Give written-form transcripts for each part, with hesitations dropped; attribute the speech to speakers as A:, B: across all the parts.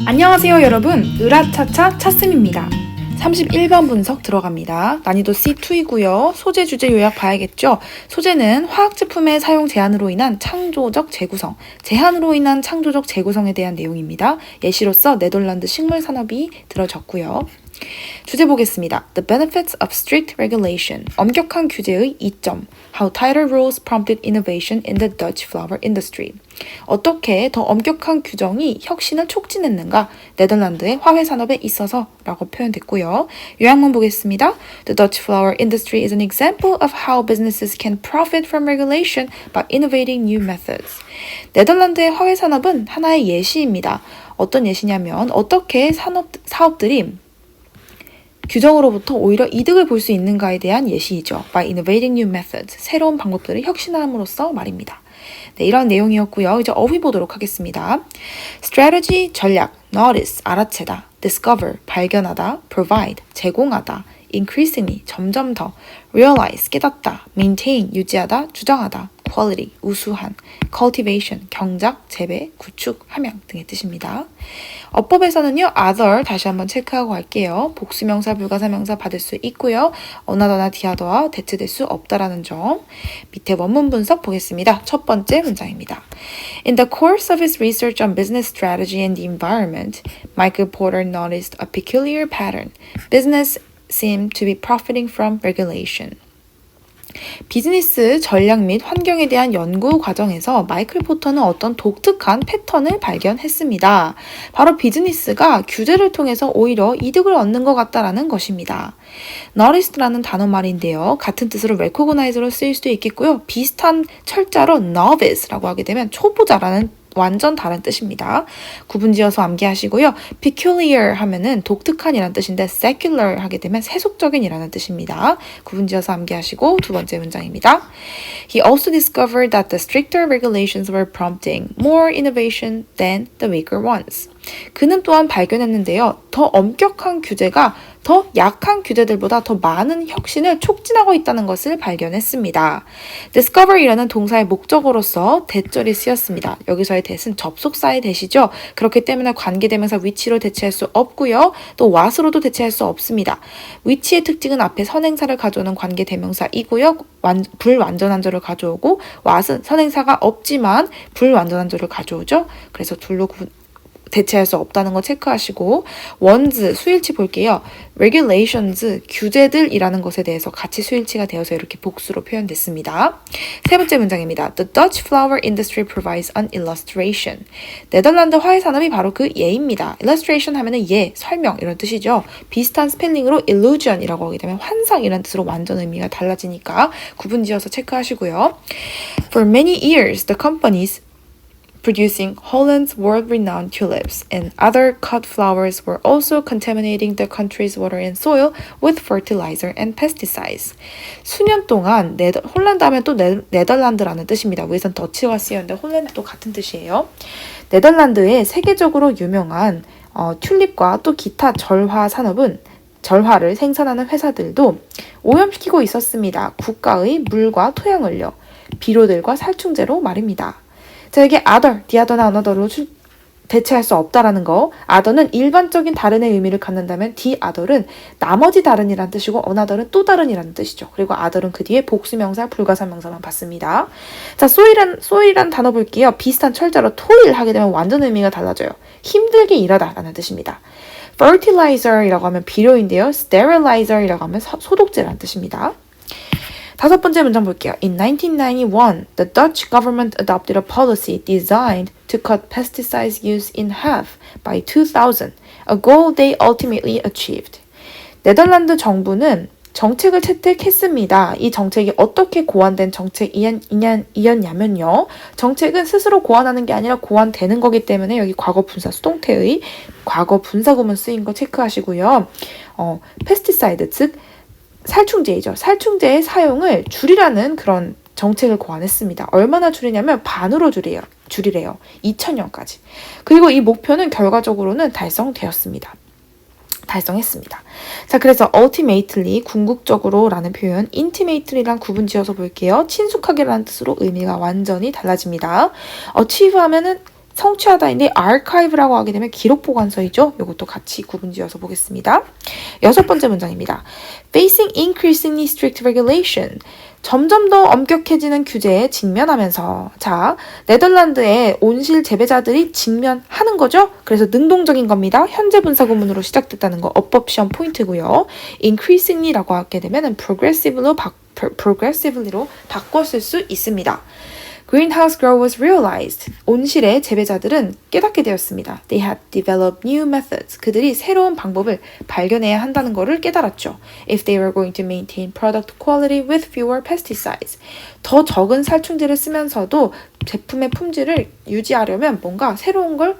A: 안녕하세요 여러분, 으라차차 차쌤입니다. 31번 분석 들어갑니다. 난이도 C2이고요. 소재 주제 요약 봐야겠죠? 소재는 화학제품의 사용 제한으로 인한 창조적 재구성, 제한으로 인한 창조적 재구성에 대한 내용입니다. 예시로서 네덜란드 식물산업이 들어졌고요. 주제 보겠습니다. The benefits of strict regulation. 엄격한 규제의 이점. How tighter rules prompted innovation in the Dutch flower industry. 어떻게 더 엄격한 규정이 혁신을 촉진했는가? 네덜란드의 화훼 산업에 있어서 라고 표현됐고요. 요약문 보겠습니다. The Dutch flower industry is an example of how businesses can profit from regulation by innovating new methods. 네덜란드의 화훼 산업은 하나의 예시입니다. 어떤 예시냐면 어떻게 사업들이 규정으로부터 오히려 이득을 볼 수 있는가에 대한 예시이죠. By innovating new methods. 새로운 방법들을 혁신함으로써 말입니다. 네, 이런 내용이었고요. 이제 어휘 보도록 하겠습니다. Strategy, 전략, notice, 알아채다, discover, 발견하다, provide, 제공하다, increasingly, 점점 더, realize, 깨닫다, maintain, 유지하다, 주장하다, quality, 우수한, cultivation, 경작, 재배, 구축, 함양 등의 뜻입니다. 어법에서는요, other 다시 한번 체크하고 갈게요. 복수명사, 불가사명사 받을 수 있고요. 어나더나 디아더와 대체될 수 없다라는 점. 밑에 원문 분석 보겠습니다. 첫 번째 문장입니다. In the course of his research on business strategy and the environment, Michael Porter noticed a peculiar pattern. Business seemed to be profiting from regulation. 비즈니스 전략 및 환경에 대한 연구 과정에서 마이클 포터는 어떤 독특한 패턴을 발견했습니다. 바로 비즈니스가 규제를 통해서 오히려 이득을 얻는 것 같다라는 것입니다. noticed라는 단어 말인데요. 같은 뜻으로 recognize로 쓰일 수도 있겠고요. 비슷한 철자로 novice라고 하게 되면 초보자라는 완전 다른 뜻입니다. 구분지어서 암기하시고요. peculiar 하면은 독특한이라는 뜻인데 secular 하게 되면 세속적인이라는 뜻입니다. 구분지어서 암기하시고 두 번째 문장입니다. He also discovered that the stricter regulations were prompting more innovation than the weaker ones. 그는 또한 발견했는데요. 더 엄격한 규제가 더 약한 규제들보다 더 많은 혁신을 촉진하고 있다는 것을 발견했습니다. discover이라는 동사의 목적어로서 대절이 쓰였습니다. 여기서의 that은 접속사의 that이죠. 그렇기 때문에 관계대명사 which로 대체할 수 없고요. 또 what으로도 대체할 수 없습니다. which의 특징은 앞에 선행사를 가져오는 관계대명사이고요. 불완전한절을 가져오고 what은 선행사가 없지만 불완전한절을 가져오죠. 그래서 둘로 대체할 수 없다는 거 체크하시고 ones 수일치 볼게요. regulations 규제들이라는 것에 대해서 같이 수일치가 되어서 이렇게 복수로 표현됐습니다. 세 번째 문장입니다. The Dutch flower industry provides an illustration. 네덜란드 화훼 산업이 바로 그 예입니다. illustration 하면은 예, 설명 이런 뜻이죠. 비슷한 스펠링으로 illusion이라고 하게 되면 환상이라는 뜻으로 완전 의미가 달라지니까 구분지어서 체크하시고요. For many years, the companies producing Holland's world-renowned tulips and other cut flowers were also contaminating the country's water and soil with fertilizer and pesticides. 수년 동안 홀란드 하면 또 네덜란드라는 뜻입니다. 위에선 더치가 쓰였는데 홀란드도 같은 뜻이에요. 네덜란드의 세계적으로 유명한 튤립과 또 기타 절화 산업은 절화를 생산하는 회사들도 오염시키고 있었습니다. 국가의 물과 토양을요. 비료들과 살충제로 말입니다. 자, 여기 other, the-other나 another로 대체할 수 없다라는 거. other는 일반적인 다른의 의미를 갖는다면 the-other는 나머지 다른이란 뜻이고 another는 또 다른이라는 뜻이죠. 그리고 other는 그 뒤에 복수명사, 불가사명사만 받습니다. 자, soil이란 단어 볼게요. 비슷한 철자로 toil 하게 되면 완전 의미가 달라져요. 힘들게 일하다 라는 뜻입니다. fertilizer이라고 하면 비료인데요. sterilizer이라고 하면 소독제라는 뜻입니다. 다섯 번째 문장 볼게요. In 1991, the Dutch government adopted a policy designed to cut pesticide use in half by 2000, a goal they ultimately achieved. 네덜란드 정부는 정책을 채택했습니다. 이 정책이 어떻게 고안된 정책이었냐면요. 정책은 스스로 고안하는 게 아니라 고안되는 거기 때문에 여기 과거 분사 수동태의 과거 분사구문 쓰인 거 체크하시고요. pesticide, 즉 살충제이죠. 살충제의 사용을 줄이라는 그런 정책을 고안했습니다. 얼마나 줄이냐면 반으로 줄이래요. 2000년까지. 그리고 이 목표는 결과적으로는 달성했습니다. 자, 그래서 ultimately, 궁극적으로 라는 표현, intimately랑 구분 지어서 볼게요. 친숙하게라는 뜻으로 의미가 완전히 달라집니다. achieve 하면은 성취하다인데 archive라고 하게 되면 기록 보관서이죠. 이것도 같이 구분지어서 보겠습니다. 6번째 문장입니다. Facing increasingly strict regulation. 점점 더 엄격해지는 규제에 직면하면서 자, 네덜란드의 온실 재배자들이 직면하는 거죠. 그래서 능동적인 겁니다. 현재 분사 구문으로 시작됐다는 거 어법 시험 포인트고요. increasingly라고 하게 되면 progressive로 바꿨을 수 있습니다. Greenhouse growers realized. 온실의 재배자들은 깨닫게 되었습니다. They had developed new methods. 그들이 새로운 방법을 발견해야 한다는 것을 깨달았죠. If they were going to maintain product quality with fewer pesticides. 더 적은 살충제를 쓰면서도 제품의 품질을 유지하려면 뭔가 새로운 걸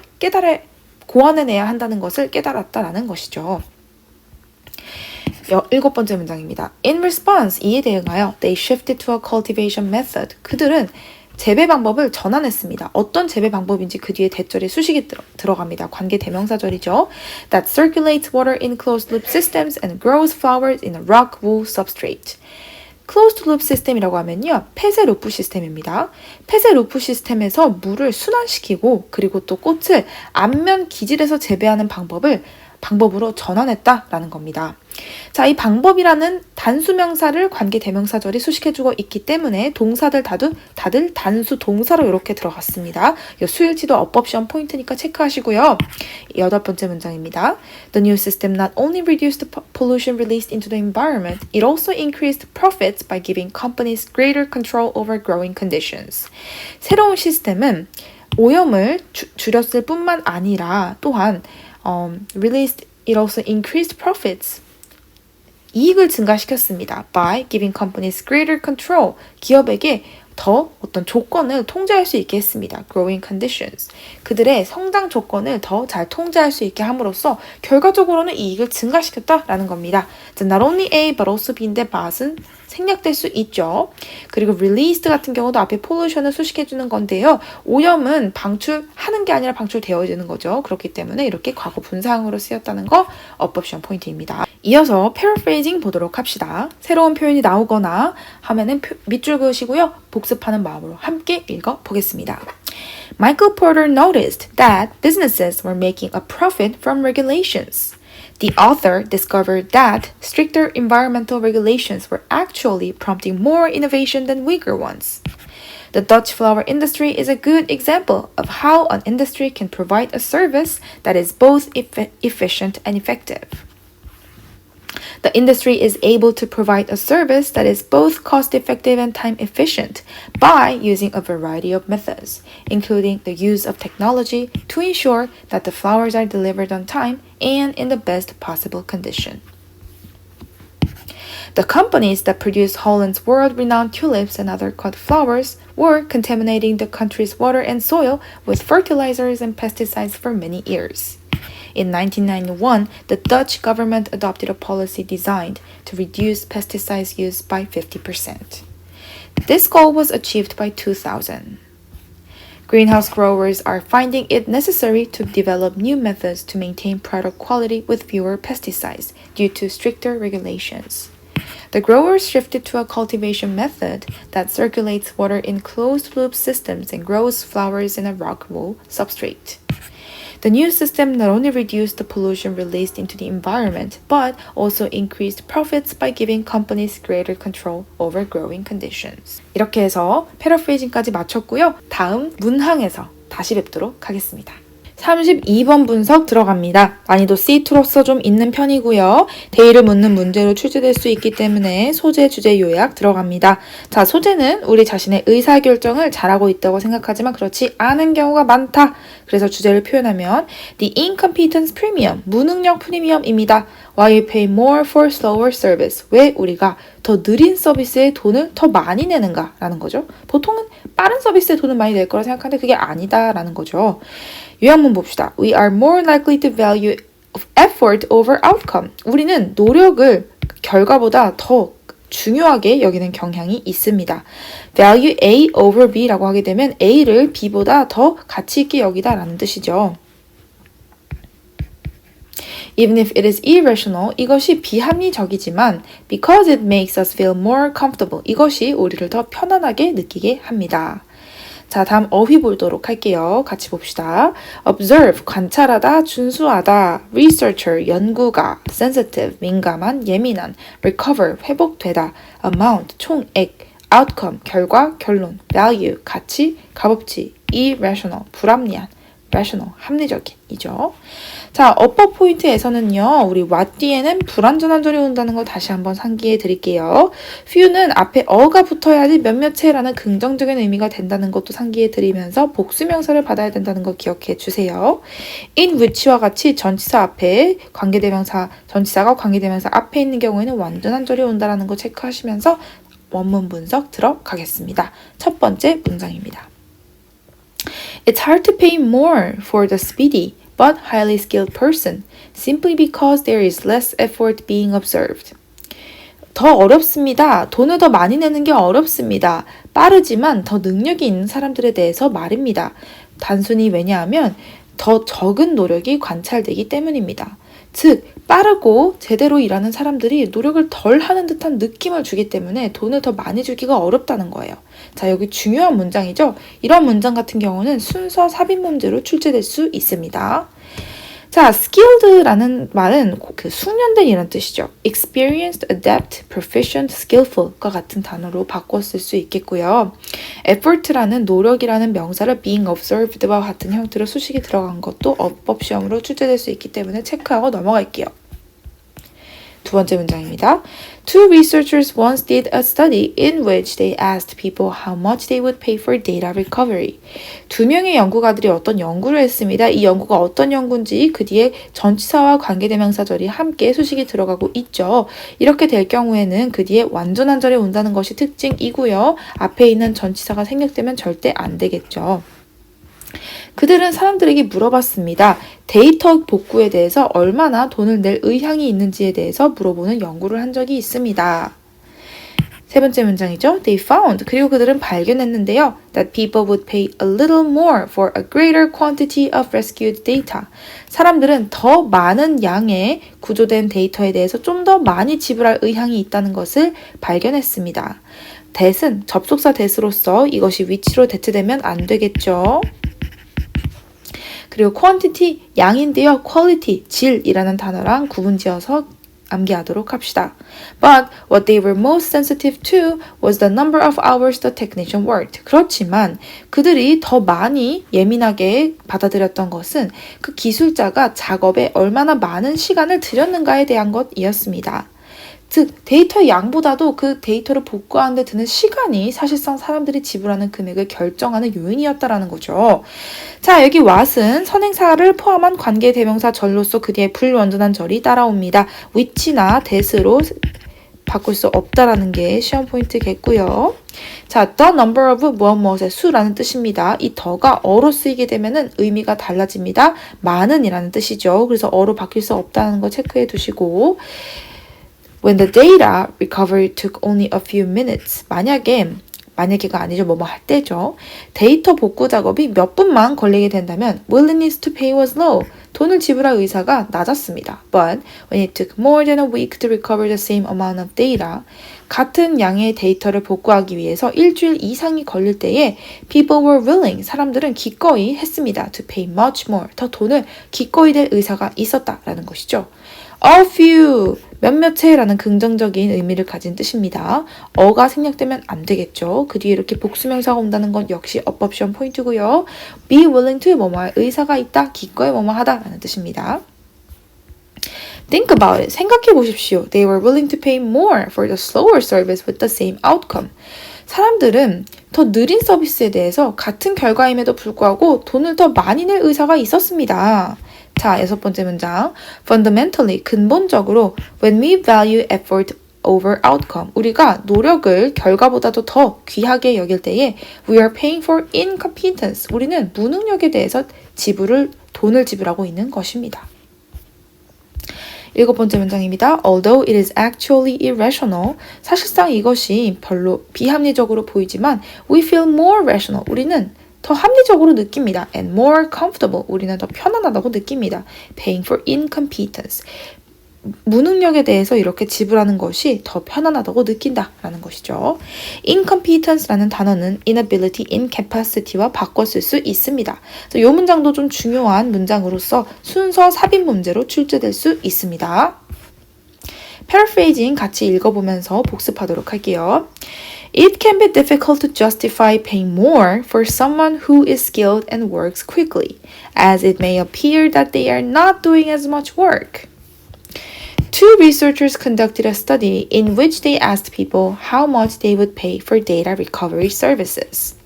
A: 고안해내야 한다는 것을 깨달았다라는 것이죠. 7번째 문장입니다. In response, 이에 대응하여 they shifted to a cultivation method. 그들은 재배 방법을 전환했습니다. 어떤 재배 방법인지 그 뒤에 대절에 수식이 들어갑니다. 관계 대명사절이죠. That circulates water in closed loop systems and grows flowers in a rock wool substrate. closed loop 시스템이라고 하면요. 폐쇄 루프 시스템입니다. 폐쇄 루프 시스템에서 물을 순환시키고 그리고 또 꽃을 앞면 기질에서 재배하는 방법으로 전환했다라는 겁니다. 자, 이 방법이라는 단수명사를 관계 대명사절이 수식해주고 있기 때문에 동사들 다들 단수 동사로 이렇게 들어갔습니다. 이 수일치도 어법 시험 포인트니까 체크하시고요. 8번째 문장입니다. The new system not only reduced the pollution released into the environment, it also increased profits by giving companies greater control over growing conditions. 새로운 시스템은 오염을 줄였을 뿐만 아니라 또한 released, it also increased profits. 이익을 증가시켰습니다. By giving companies greater control. 기업에게 더 어떤 조건을 통제할 수 있게 했습니다. Growing conditions. 그들의 성장 조건을 더 잘 통제할 수 있게 함으로써 결과적으로는 이익을 증가시켰다라는 겁니다. Not only A but also B인데 but은 생략될 수 있죠. 그리고 released 같은 경우도 앞에 pollution을 수식해주는 건데요. 오염은 방출하는 게 아니라 방출되어지는 거죠. 그렇기 때문에 이렇게 과거 분사형으로 쓰였다는 거 어법 시험 포인트입니다. 이어서 paraphrasing 보도록 합시다. 새로운 표현이 나오거나 하면은 밑줄 그으시고요. 복습하는 마음으로 함께 읽어보겠습니다. Michael Porter noticed that businesses were making a profit from regulations. The author discovered that stricter environmental regulations were actually prompting more innovation than weaker ones. The Dutch flower industry is a good example of how an industry can provide a service that is both efficient and effective. The industry is able to provide a service that is both cost-effective and time-efficient by using a variety of methods, including the use of technology to ensure that the flowers are delivered on time and in the best possible condition. The companies that produce Holland's world-renowned tulips and other cut flowers were contaminating the country's water and soil with fertilizers and pesticides for many years. In 1991, the Dutch government adopted a policy designed to reduce pesticides use by 50%. This goal was achieved by 2000. Greenhouse growers are finding it necessary to develop new methods to maintain product quality with fewer pesticides due to stricter regulations. The growers shifted to a cultivation method that circulates water in closed-loop systems and grows flowers in a rock wool substrate. The new system not only reduced the pollution released into the environment, but also increased profits by giving companies greater control over growing conditions. 이렇게 해서 패러프레이징까지 마쳤고요. 다음 문항에서 다시 뵙도록 하겠습니다. 32번 분석 들어갑니다. 난이도 C2로서 좀 있는 편이고요. 대의를 묻는 문제로 출제될 수 있기 때문에 소재, 주제, 요약 들어갑니다. 자, 소재는 우리 자신의 의사결정을 잘하고 있다고 생각하지만 그렇지 않은 경우가 많다. 그래서 주제를 표현하면 The incompetence premium, 무능력 프리미엄입니다. Why you pay more for slower service? 왜 우리가 더 느린 서비스에 돈을 더 많이 내는가? 라는 거죠. 보통은 빠른 서비스에 돈을 많이 낼 거라 생각하는데 그게 아니다라는 거죠. 요약문 봅시다. We are more likely to value effort over outcome. 우리는 노력을 결과보다 더 중요하게 여기는 경향이 있습니다. Value A over B라고 하게 되면 A를 B보다 더 가치 있게 여기다라는 뜻이죠. Even if it is irrational, 이것이 비합리적이지만 because it makes us feel more comfortable, 이것이 우리를 더 편안하게 느끼게 합니다. 자, 다음 어휘 보도록 할게요. 같이 봅시다. observe, 관찰하다, 준수하다, researcher, 연구가, sensitive, 민감한, 예민한, recover, 회복되다, amount, 총액, outcome, 결과, 결론, value, 가치, 값어치, irrational, 불합리한, rational, 합리적인이죠. 자, 어퍼 포인트에서는요, 우리 what 뒤에는 불완전한 절이 온다는 거 다시 한번 상기해 드릴게요. few는 앞에 어가 붙어야지 몇몇체라는 긍정적인 의미가 된다는 것도 상기해 드리면서 복수명사를 받아야 된다는 거 기억해 주세요. in which와 같이 전치사 앞에 관계대명사, 전치사가 관계대명사 앞에 있는 경우에는 완전한 절이 온다는 거 체크하시면서 원문 분석 들어가겠습니다. 첫 번째 문장입니다. It's hard to pay more for the speedy but highly skilled person simply because there is less effort being observed. 더 어렵습니다. 돈을 더 많이 내는 게 어렵습니다. 빠르지만 더 능력이 있는 사람들에 대해서 말입니다. 단순히 왜냐하면 더 적은 노력이 관찰되기 때문입니다. 즉, 빠르고 제대로 일하는 사람들이 노력을 덜 하는 듯한 느낌을 주기 때문에 돈을 더 많이 주기가 어렵다는 거예요. 자, 여기 중요한 문장이죠. 이런 문장 같은 경우는 순서 삽입 문제로 출제될 수 있습니다. 자, skilled라는 말은 그 숙련된 이란 뜻이죠. experienced, adept, proficient, skillful과 같은 단어로 바꿨을 수 있겠고요. effort라는 노력이라는 명사를 being observed와 같은 형태로 수식이 들어간 것도 어법 시험으로 출제될 수 있기 때문에 체크하고 넘어갈게요. 두 번째 문장입니다. Two researchers once did a study in which they asked people how much they would pay for data recovery. 두 명의 연구가들이 어떤 연구를 했습니다. 이 연구가 어떤 연구인지 그 뒤에 전치사와 관계대명사절이 함께 수식이 들어가고 있죠. 이렇게 될 경우에는 그 뒤에 완전한 절이 온다는 것이 특징이고요. 앞에 있는 전치사가 생략되면 절대 안 되겠죠. 그들은 사람들에게 물어봤습니다. 데이터 복구에 대해서 얼마나 돈을 낼 의향이 있는지에 대해서 물어보는 연구를 한 적이 있습니다. 세 번째 문장이죠. They found, 그리고 그들은 발견했는데요. That people would pay a little more for a greater quantity of rescued data. 사람들은 더 많은 양의 구조된 데이터에 대해서 좀 더 많이 지불할 의향이 있다는 것을 발견했습니다. that은 접속사 that으로서 이것이 which로 대체되면 안 되겠죠. 그리고 quantity, 양인데요. quality, 질이라는 단어랑 구분지어서 암기하도록 합시다. But what they were most sensitive to was the number of hours the technician worked. 그렇지만 그들이 더 많이 예민하게 받아들였던 것은 그 기술자가 작업에 얼마나 많은 시간을 들였는가에 대한 것이었습니다. 즉, 데이터의 양보다도 그 데이터를 복구하는 데 드는 시간이 사실상 사람들이 지불하는 금액을 결정하는 요인이었다라는 거죠. 자, 여기 what은 선행사를 포함한 관계대명사 절로서 그 뒤에 불완전한 절이 따라옵니다. which나 that으로 바꿀 수 없다라는 게 시험 포인트겠고요. 자, the number of 무엇무엇의 수라는 뜻입니다. 이 더가 어로 쓰이게 되면은 의미가 달라집니다. 많은 이라는 뜻이죠. 그래서 어로 바뀔 수 없다는 거 체크해 두시고 When the data recovery took only a few minutes. 만약에가 아니죠. 뭐뭐 할 때죠. 데이터 복구 작업이 몇 분만 걸리게 된다면 willingness to pay was low. 돈을 지불할 의사가 낮았습니다. But when it took more than a week to recover the same amount of data, 같은 양의 데이터를 복구하기 위해서 일주일 이상이 걸릴 때에 people were willing, 사람들은 기꺼이 했습니다. To pay much more, 더 돈을 기꺼이 낼 의사가 있었다라는 것이죠. A few, 몇몇체라는 긍정적인 의미를 가진 뜻입니다. 어가 생략되면 안 되겠죠. 그 뒤에 이렇게 복수명사가 온다는 건 역시 어법시험 포인트고요. Be willing to 뭐뭐할 의사가 있다, 기꺼이 뭐뭐하다 라는 뜻입니다. Think about it. 생각해 보십시오. They were willing to pay more for the slower service with the same outcome. 사람들은 더 느린 서비스에 대해서 같은 결과임에도 불구하고 돈을 더 많이 낼 의사가 있었습니다. 자, 여섯 번째 문장. Fundamentally, 근본적으로 when we value effort over outcome, 우리가 노력을 결과보다도 더 귀하게 여길 때에 we are paying for incompetence, 우리는 무능력에 대해서 돈을 지불하고 있는 것입니다. 일곱 번째 문장입니다. Although it is actually irrational, 사실상 이것이 별로 비합리적으로 보이지만 we feel more rational, 우리는 더 합리적으로 느낍니다. And more comfortable, 우리는 더 편안하다고 느낍니다. Paying for incompetence, 무능력에 대해서 이렇게 지불하는 것이 더 편안하다고 느낀다라는 것이죠. incompetence라는 단어는 inability, incapacity와 바꿔 쓸 수 있습니다. 이 문장도 좀 중요한 문장으로서 순서 삽입 문제로 출제될 수 있습니다. paraphrasing 같이 읽어보면서 복습하도록 할게요. It can be difficult to justify paying more for someone who is skilled and works quickly, as it may appear that they are not doing as much work. Two researchers conducted a study in which they asked people how much they would pay for data recovery services.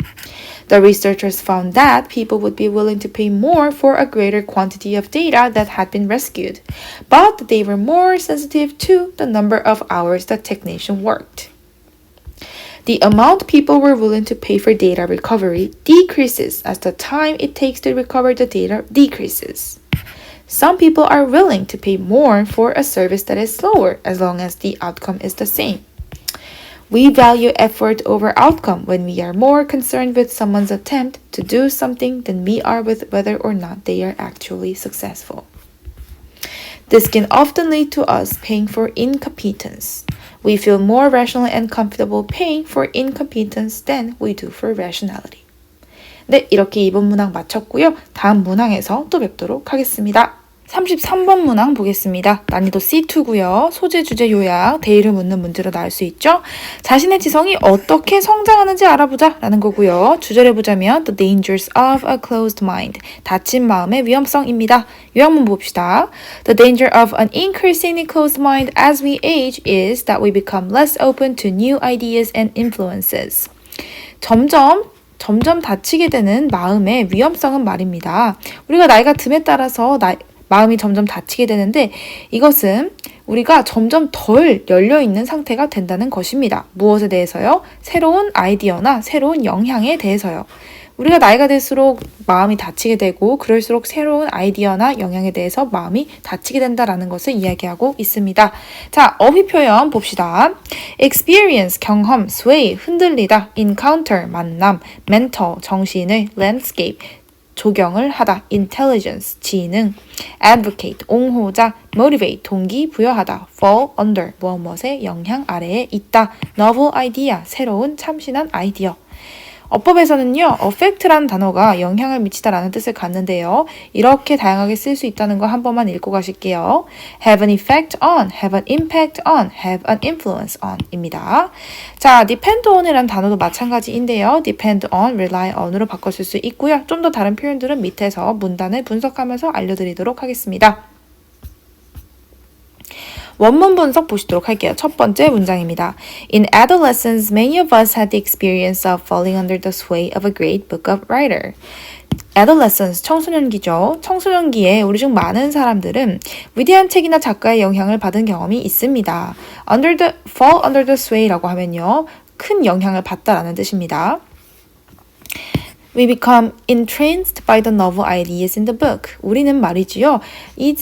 A: The researchers found that people would be willing to pay more for a greater quantity of data that had been rescued, but they were more sensitive to the number of hours the technician worked. The amount people were willing to pay for data recovery decreases as the time it takes to recover the data decreases. Some people are willing to pay more for a service that is slower as long as the outcome is the same. We value effort over outcome when we are more concerned with someone's attempt to do something than we are with whether or not they are actually successful. This can often lead to us paying for incompetence. We feel more rational and comfortable paying for incompetence than we do for rationality. 네, 이렇게 이번 문항 마쳤고요. 다음 문항에서 또 뵙도록 하겠습니다. 33번 문항 보겠습니다. 난이도 C2고요. 소재, 주제, 요약, 대의를 묻는 문제로 나올 수 있죠. 자신의 지성이 어떻게 성장하는지 알아보자 라는 거고요. 주제를 보자면 The dangers of a closed mind. 닫힌 마음의 위험성입니다. 요약문 봅시다. The danger of an increasingly closed mind as we age is that we become less open to new ideas and influences. 점점 닫히게 되는 마음의 위험성은 말입니다. 우리가 나이가 듦에 따라서 마음이 점점 닫히게 되는데 이것은 우리가 점점 덜 열려있는 상태가 된다는 것입니다. 무엇에 대해서요? 새로운 아이디어나 새로운 영향에 대해서요. 우리가 나이가 들수록 마음이 닫히게 되고 그럴수록 새로운 아이디어나 영향에 대해서 마음이 닫히게 된다는 것을 이야기하고 있습니다. 자, 어휘 표현 봅시다. experience, 경험, sway, 흔들리다, encounter, 만남, mentor, 정신을, landscape, 조경을 하다, intelligence, 지능, advocate, 옹호자, motivate, 동기 부여하다, fall under, 무엇의 영향 아래에 있다, novel idea, 새로운 참신한 아이디어. 어법에서는요, affect라는 단어가 영향을 미치다라는 뜻을 갖는데요. 이렇게 다양하게 쓸 수 있다는 거 한 번만 읽고 가실게요. have an effect on, have an impact on, have an influence on 입니다. 자, depend on이라는 단어도 마찬가지인데요. depend on, rely on으로 바꿔 쓸 수 있고요. 좀 더 다른 표현들은 밑에서 문단을 분석하면서 알려드리도록 하겠습니다. 원문 분석 보시도록 할게요. 첫 번째 문장입니다. In adolescence, many of us had the experience of falling under the sway of a great book of writer. adolescence, 청소년기죠. 청소년기에 우리 중 많은 사람들은 위대한 책이나 작가의 영향을 받은 경험이 있습니다. fall under the sway라고 하면요. 큰 영향을 받다라는 뜻입니다. We become entranced by the novel ideas in the book. 우리는 말이지요. 이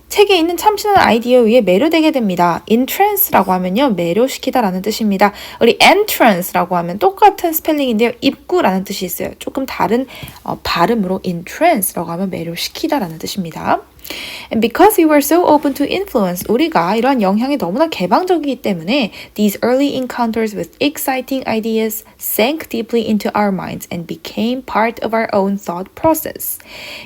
A: 책에 있는 참신한 아이디어에 의해 매료되게 됩니다. entrance라고 하면요. 매료시키다라는 뜻입니다. 우리 entrance라고 하면 똑같은 스펠링인데요. 입구라는 뜻이 있어요. 조금 다른 발음으로 entrance라고 하면 매료시키다라는 뜻입니다. And because we were so open to influence, 우리가 이러한 영향에 너무나 개방적이기 때문에 these early encounters with exciting ideas sank deeply into our minds and became part of our own thought process.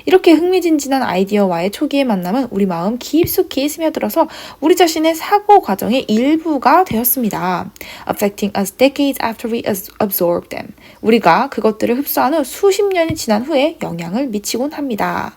A: 이렇게 흥미진진한 아이디어와의 초기의 만남은 우리 마음 깊숙이 스며들어서 우리 자신의 사고 과정의 일부가 되었습니다. Affecting us decades after we absorbed them. 우리가 그것들을 흡수한 후 수십 년이 지난 후에 영향을 미치곤 합니다.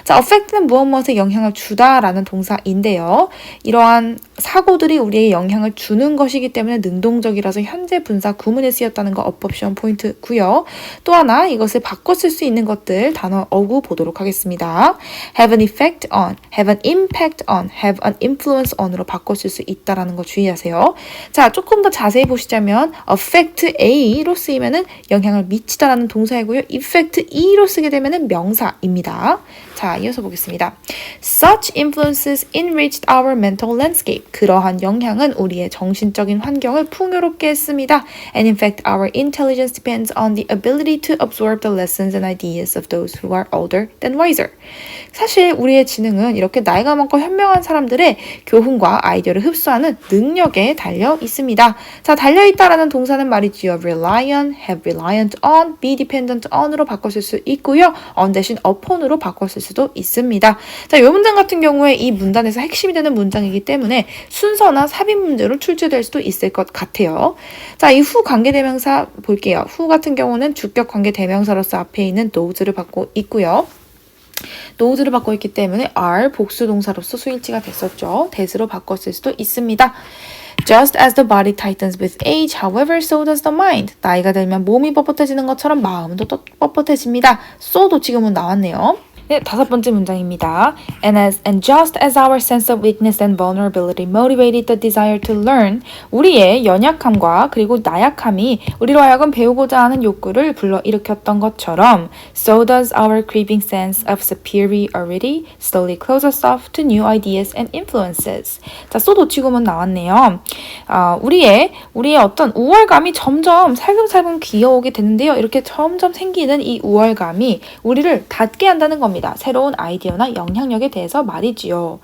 A: 자, affect는 무엇에 영향을 주다라는 동사인데요. 이러한 사고들이 우리에게 영향을 주는 것이기 때문에 능동적이라서 현재 분사 구문에 쓰였다는 거 어법 시험 포인트고요. 또 하나 이것을 바꿔 쓸 수 있는 것들 단어 어구 보도록 하겠습니다. have an effect on, have an impact on, have an influence on으로 바꿔 쓸 수 있다라는 거 주의하세요. 자, 조금 더 자세히 보시자면 affect A로 쓰이면은 영향을 미치다라는 동사이고요. effect E로 쓰게 되면은 명사입니다. 자, 이어서 보겠습니다. Such influences enriched our mental landscape. 그러한 영향은 우리의 정신적인 환경을 풍요롭게 했습니다. And in fact, our intelligence depends on the ability to absorb the lessons and ideas of those who are older than wiser. 사실 우리의 지능은 이렇게 나이가 많고 현명한 사람들의 교훈과 아이디어를 흡수하는 능력에 달려 있습니다. 자, 달려있다라는 동사는 말이지요. rely on, have reliant on, be dependent on으로 바꿨을 수 있고요. on 대신 upon으로 바꿨을 수도 있습니다. 자, 이 문장 같은 경우에 이 문단에서 핵심이 되는 문장이기 때문에 순서나 삽입 문제로 출제될 수도 있을 것 같아요. 자, 이 후 관계대명사 볼게요. 후 같은 경우는 주격 관계대명사로서 앞에 있는 nose를 받고 있고요. nose를 받고 있기 때문에 are 복수 동사로서 수일치가 됐었죠. that으로 바꿨을 수도 있습니다. Just as the body tightens with age, however, so does the mind. 나이가 들면 몸이 뻣뻣해지는 것처럼 마음도 또 뻣뻣해집니다. so도 지금은 나왔네요. 네, 다섯 번째 문장입니다. And just as our sense of weakness and vulnerability motivated the desire to learn, 우리의 연약함과 그리고 나약함이 우리로 하여금 배우고자 하는 욕구를 불러일으켰던 것처럼, so does our creeping sense of superiority slowly close us off to new ideas and influences. 자, so도 지금은 나왔네요. 우리의 어떤 우월감이 점점 살금살금 기어오게 되는데요. 이렇게 점점 생기는 이 우월감이 우리를 닫게 한다는 겁니다. 새로운 아이디어나 영향력에 대해서 말이지요.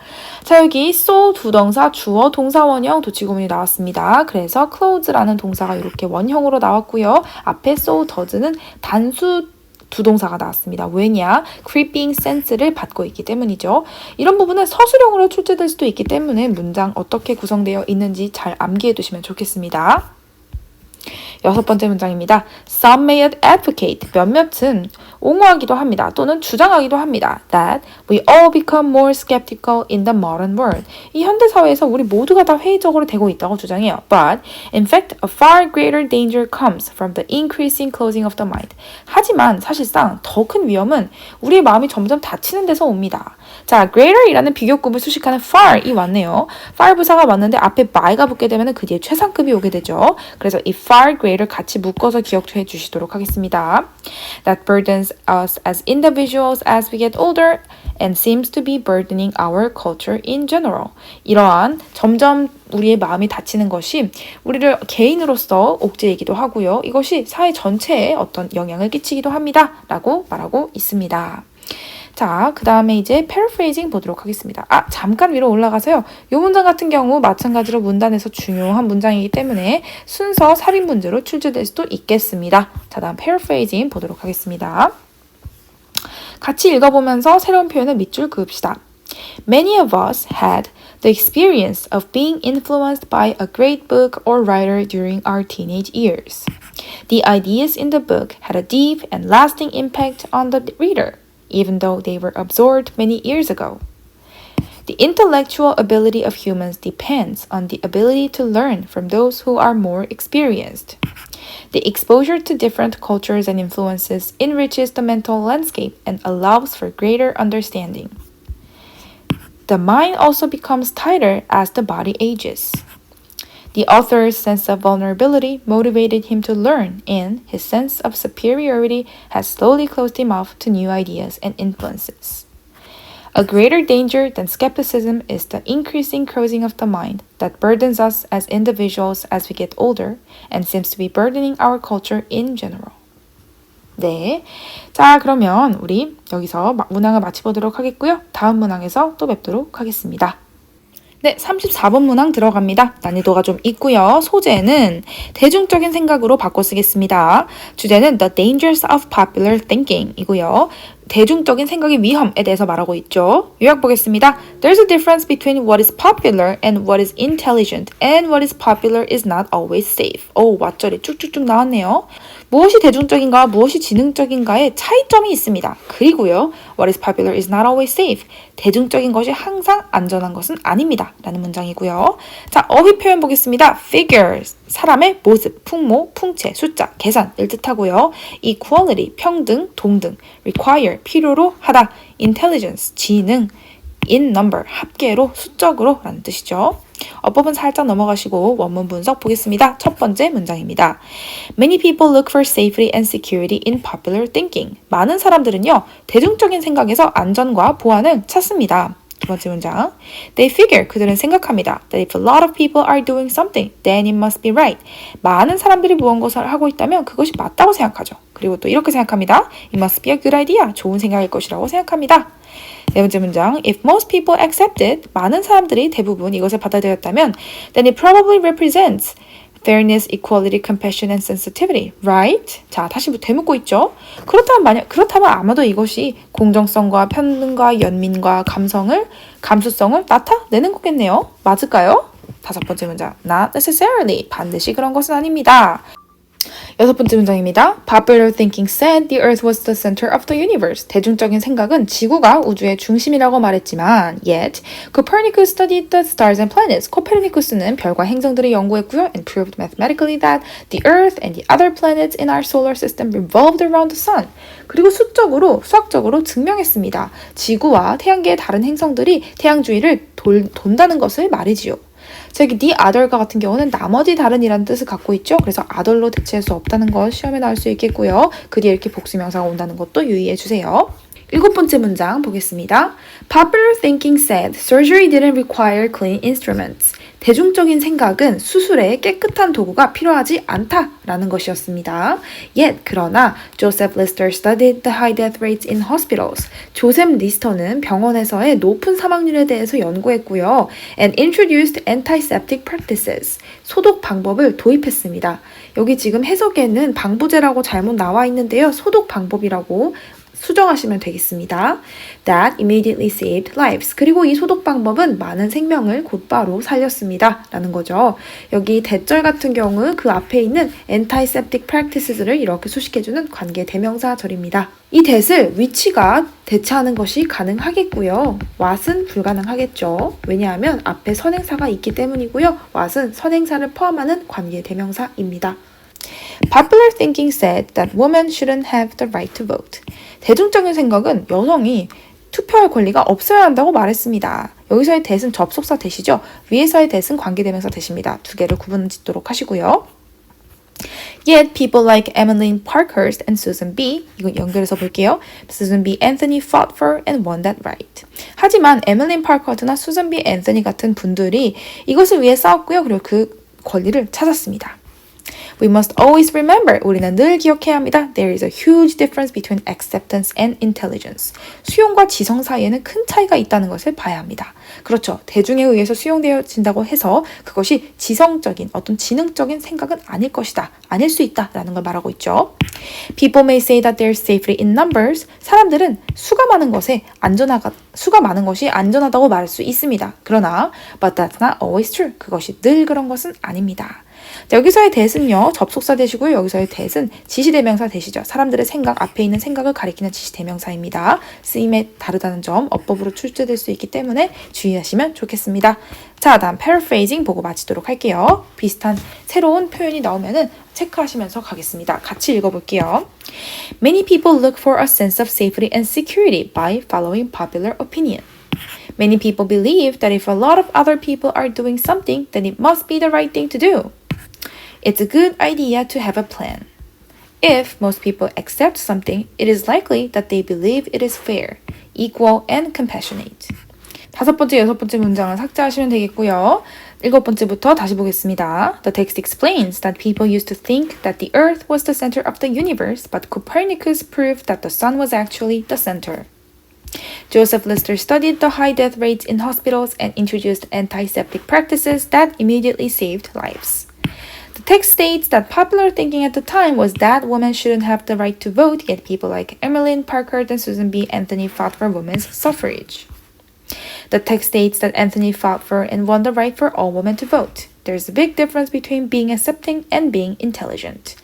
A: 자, 여기 so 두동사, 주어, 동사 원형, 도치구문이 나왔습니다. 그래서 close라는 동사가 이렇게 원형으로 나왔고요. 앞에 so does는 단수 두동사가 나왔습니다. 왜냐? creeping sense를 받고 있기 때문이죠. 이런 부분은 서술형으로 출제될 수도 있기 때문에 문장 어떻게 구성되어 있는지 잘 암기해 두시면 좋겠습니다. 여섯 번째 문장입니다. Some may advocate, 몇몇은 옹호하기도 합니다. 또는 주장하기도 합니다. That we all become more skeptical in the modern world. 이 현대사회에서 우리 모두가 다 회의적으로 되고 있다고 주장해요. But, in fact, a far greater danger comes from the increasing closing of the mind. 하지만 사실상 더 큰 위험은 우리의 마음이 점점 닫히는 데서 옵니다. 자, greater이라는 비교급을 수식하는 far이 왔네요. far 부사가 왔는데 앞에 by가 붙게 되면 그 뒤에 최상급이 오게 되죠. 그래서 이 far greater 같이 묶어서 기억해 주시도록 하겠습니다. That burdens us as individuals as we get older and seems to be burdening our culture in general. 이러한 점점 우리의 마음이 닫히는 것이 우리를 개인으로서 옥죄이기도 하고요. 이것이 사회 전체에 어떤 영향을 끼치기도 합니다. 라고 말하고 있습니다. 자, 그 다음에 이제 paraphrasing 보도록 하겠습니다. 잠깐 위로 올라가서요. 이 문장 같은 경우 마찬가지로 문단에서 중요한 문장이기 때문에 순서 삽입 문제로 출제될 수도 있겠습니다. 자, 다음 paraphrasing 보도록 하겠습니다. 같이 읽어보면서 새로운 표현을 밑줄 그읍시다. Many of us had the experience of being influenced by a great book or writer during our teenage years. The ideas in the book had a deep and lasting impact on the reader, even though they were absorbed many years ago. The intellectual ability of humans depends on the ability to learn from those who are more experienced. The exposure to different cultures and influences enriches the mental landscape and allows for greater understanding. The mind also becomes tighter as the body ages. The author's sense of vulnerability motivated him to learn, and his sense of superiority has slowly closed him off to new ideas and influences. A greater danger than skepticism is the increasing closing of the mind that burdens us as individuals as we get older and seems to be burdening our culture in general. 네, 자, 그러면 우리 여기서 문항을 마치보도록 하겠고요. 다음 문항에서 또 뵙도록 하겠습니다. 네, 34번 문항 들어갑니다. 난이도가 좀 있고요. 소재는 대중적인 생각으로 바꿔 쓰겠습니다. 주제는 The Dangers of Popular Thinking 이고요. 대중적인 생각의 위험에 대해서 말하고 있죠. 요약 보겠습니다. There's a difference between what is popular and what is intelligent, and what is popular is not always safe. 오, 왓절이 쭉쭉쭉 나왔네요. 무엇이 대중적인가, 무엇이 지능적인가의 차이점이 있습니다. 그리고요, what is popular is not always safe. 대중적인 것이 항상 안전한 것은 아닙니다. 라는 문장이고요. 자, 어휘 표현 보겠습니다. figures, 사람의 모습, 풍모, 풍채, 숫자, 계산을 뜻하고요. equality, 평등, 동등, require, 필요로 하다, intelligence, 지능, in number, 합계로, 수적으로 라는 뜻이죠. 어법은 살짝 넘어가시고 원문 분석 보겠습니다. 첫 번째 문장입니다. Many people look for safety and security in popular thinking. 많은 사람들은요, 대중적인 생각에서 안전과 보안을 찾습니다. 두 번째 문장. They figure, 그들은 생각합니다. That if a lot of people are doing something, then it must be right. 많은 사람들이 무언가를 하고 있다면 그것이 맞다고 생각하죠. 그리고 또 이렇게 생각합니다. It must be a good idea. 좋은 생각일 것이라고 생각합니다. 네 번째 문장. If most people accept it, 많은 사람들이 대부분 이것을 받아들였다면, then it probably represents fairness, equality, compassion, and sensitivity, right? 자, 다시 되묻고 있죠. 그렇다면 아마도 이것이 공정성과 평등과 연민과 감수성을 나타내는 거겠네요. 맞을까요? 다섯 번째 문장. Not necessarily. 반드시 그런 것은 아닙니다. 여섯 번째 문장입니다. Popular thinking said the earth was the center of the universe. 대중적인 생각은 지구가 우주의 중심이라고 말했지만, yet Copernicus studied the stars and planets. 코페르니쿠스는 별과 행성들을 연구했고요, and proved mathematically that the earth and the other planets in our solar system revolved around the sun. 그리고 수학적으로 증명했습니다. 지구와 태양계의 다른 행성들이 태양 주위를 돈다는 것을 말이지요. 자, 여기 the other가 같은 경우는 나머지 다른이라는 뜻을 갖고 있죠. 그래서 other로 대체할 수 없다는 것 시험에 나올 수 있겠고요. 그 뒤에 이렇게 복수명사가 온다는 것도 유의해 주세요. 일곱 번째 문장 보겠습니다. Popular thinking said surgery didn't require clean instruments. 대중적인 생각은 수술에 깨끗한 도구가 필요하지 않다라는 것이었습니다. Yet, 그러나 Joseph Lister studied the high death rates in hospitals. 조셉 리스터는 병원에서의 높은 사망률에 대해서 연구했고요. And introduced antiseptic practices. 소독 방법을 도입했습니다. 여기 지금 해석에는 방부제라고 잘못 나와 있는데요. 소독 방법이라고 수정하시면 되겠습니다. That immediately saved lives. 그리고 이 소독 방법은 많은 생명을 곧바로 살렸습니다. 라는 거죠. 여기 대절 같은 경우 그 앞에 있는 antiseptic practices를 이렇게 수식해주는 관계 대명사절입니다. 이 that을 which가 대체하는 것이 가능하겠고요. what은 불가능하겠죠. 왜냐하면 앞에 선행사가 있기 때문이고요. what은 선행사를 포함하는 관계 대명사입니다. Popular thinking said that women shouldn't have the right to vote. 대중적인 생각은 여성이 투표할 권리가 없어야 한다고 말했습니다. 여기서의 that은 접속사 that이죠. 위에서의 that은 관계대명사 that입니다. 두 개를 구분 짓도록 하시고요. Yet people like Emmeline Parkhurst and Susan B. 이거 연결해서 볼게요. Susan B. Anthony fought for and won that right. 하지만 에밀린 파커스나 수잔 B. 앤서니 같은 분들이 이것을 위해 싸웠고요. 그리고 그 권리를 찾았습니다. We must always remember. 우리는 늘 기억해야 합니다. There is a huge difference between acceptance and intelligence. 수용과 지성 사이에는 큰 차이가 있다는 것을 봐야 합니다. 그렇죠. 대중에 의해서 수용되어진다고 해서 그것이 지성적인 어떤 지능적인 생각은 아닐 것이다. 아닐 수 있다라는 걸 말하고 있죠. People may say that there's safety in numbers. 사람들은 수가 많은 것이 안전하다고 말할 수 있습니다. 그러나 but that's not always true. 그것이 늘 그런 것은 아닙니다. 자, 여기서의 that은요, 접속사 that이고요. 여기서의 that은 지시대명사 that이죠. 사람들의 생각, 앞에 있는 생각을 가리키는 지시대명사입니다. 쓰임에 다르다는 점, 어법으로 출제될 수 있기 때문에 주의하시면 좋겠습니다. 자, 다음 paraphrasing 보고 마치도록 할게요. 비슷한 새로운 표현이 나오면은 체크하시면서 가겠습니다. 같이 읽어볼게요. Many people look for a sense of safety and security by following popular opinion. Many people believe that if a lot of other people are doing something, then it must be the right thing to do. It's a good idea to have a plan. If most people accept something, it is likely that they believe it is fair, equal, and compassionate. 다섯 번째, 여섯 번째 문장을 삭제하시면 되겠고요. 일곱 번째부터 다시 보겠습니다. The text explains that people used to think that the earth was the center of the universe, but Copernicus proved that the sun was actually the center. Joseph Lister studied the high death rates in hospitals and introduced antiseptic practices that immediately saved lives. The text states that popular thinking at the time was that women shouldn't have the right to vote, yet people like Emmeline Parkhurst and Susan B. Anthony fought for women's suffrage. The text states that Anthony fought for and won the right for all women to vote. There's a big difference between being accepting and being intelligent.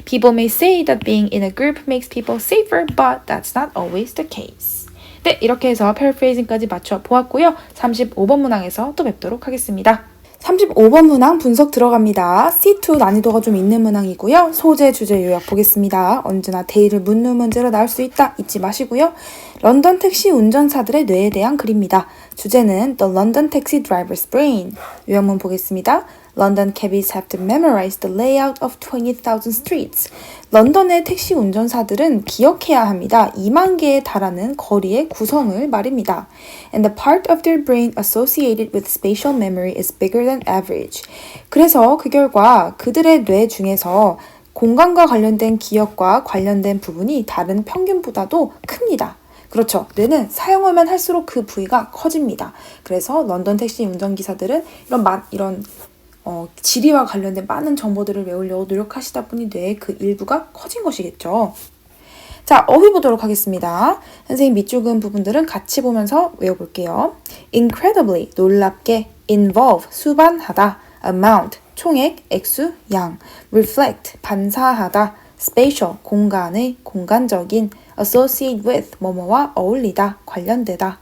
A: People may say that being in a group makes people safer, but that's not always the case. 네, 이렇게 해서 paraphrasing까지 맞춰 보았고요. 35번 문항에서 또 뵙도록 하겠습니다. 35번 문항 분석 들어갑니다. C2 난이도가 좀 있는 문항이고요. 소재, 주제 요약 보겠습니다. 언제나 데이를 묻는 문제로 나올 수 있다 잊지 마시고요. 런던 택시 운전사들의 뇌에 대한 글입니다. 주제는 The London Taxi Driver's Brain. 요약문 보겠습니다. London cabbies have to memorize the layout of 20,000 streets. 런던의 택시 운전사들은 기억해야 합니다. 2만 개에 달하는 거리의 구성을 말입니다. And the part of their brain associated with spatial memory is bigger than average. 그래서 그 결과 그들의 뇌 중에서 공간과 관련된 기억과 관련된 부분이 다른 평균보다도 큽니다. 그렇죠. 뇌는 사용하면 할수록 그 부위가 커집니다. 그래서 런던 택시 운전기사들은 이런 지리와 관련된 많은 정보들을 외우려고 노력하시다 보니 뇌의 그 일부가 커진 것이겠죠. 자, 어휘 보도록 하겠습니다. 선생님 밑줄 그은 부분들은 같이 보면서 외워볼게요. Incredibly, 놀랍게, involve, 수반하다, amount, 총액, 액수, 양, reflect, 반사하다, spatial, 공간의, 공간적인, associate with, 뭐뭐와 어울리다, 관련되다.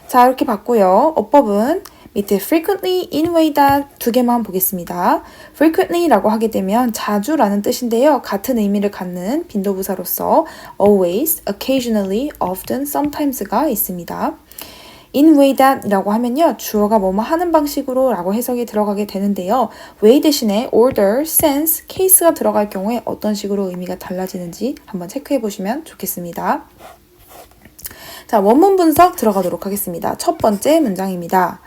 A: 자, 이렇게 봤고요. 어법은 밑에 frequently, in way that 두 개만 보겠습니다. frequently라고 하게 되면 자주라는 뜻인데요. 같은 의미를 갖는 빈도부사로서 always, occasionally, often, sometimes가 있습니다. in way that이라고 하면요. 주어가 뭐뭐 하는 방식으로 라고 해석이 들어가게 되는데요. way 대신에 order, sense, case가 들어갈 경우에 어떤 식으로 의미가 달라지는지 한번 체크해 보시면 좋겠습니다. 자, 원문 분석 들어가도록 하겠습니다. 첫 번째 문장입니다.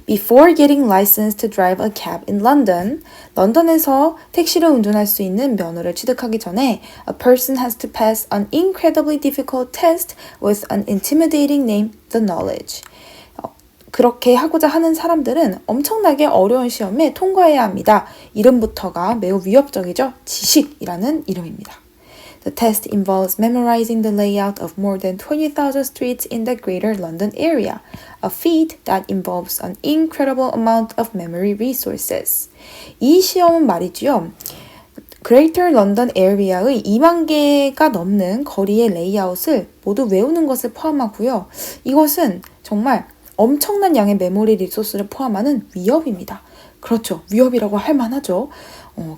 A: Before getting licensed to drive a cab in London, 런던에서 택시를 운전할 수 있는 면허를 취득하기 전에 a person has to pass an incredibly difficult test with an intimidating name, the knowledge. 그렇게 하고자 하는 사람들은 엄청나게 어려운 시험에 통과해야 합니다. 이름부터가 매우 위협적이죠. 지식이라는 이름입니다. The test involves memorizing the layout of more than 20,000 streets in the Greater London area, a feat that involves an incredible amount of memory resources. 이 시험은 말이지요. Greater London Area의 2만 개가 넘는 거리의 레이아웃을 모두 외우는 것을 포함하고요. 이것은 정말 엄청난 양의 메모리 리소스를 포함하는 위협입니다. 그렇죠. 위협이라고 할 만하죠.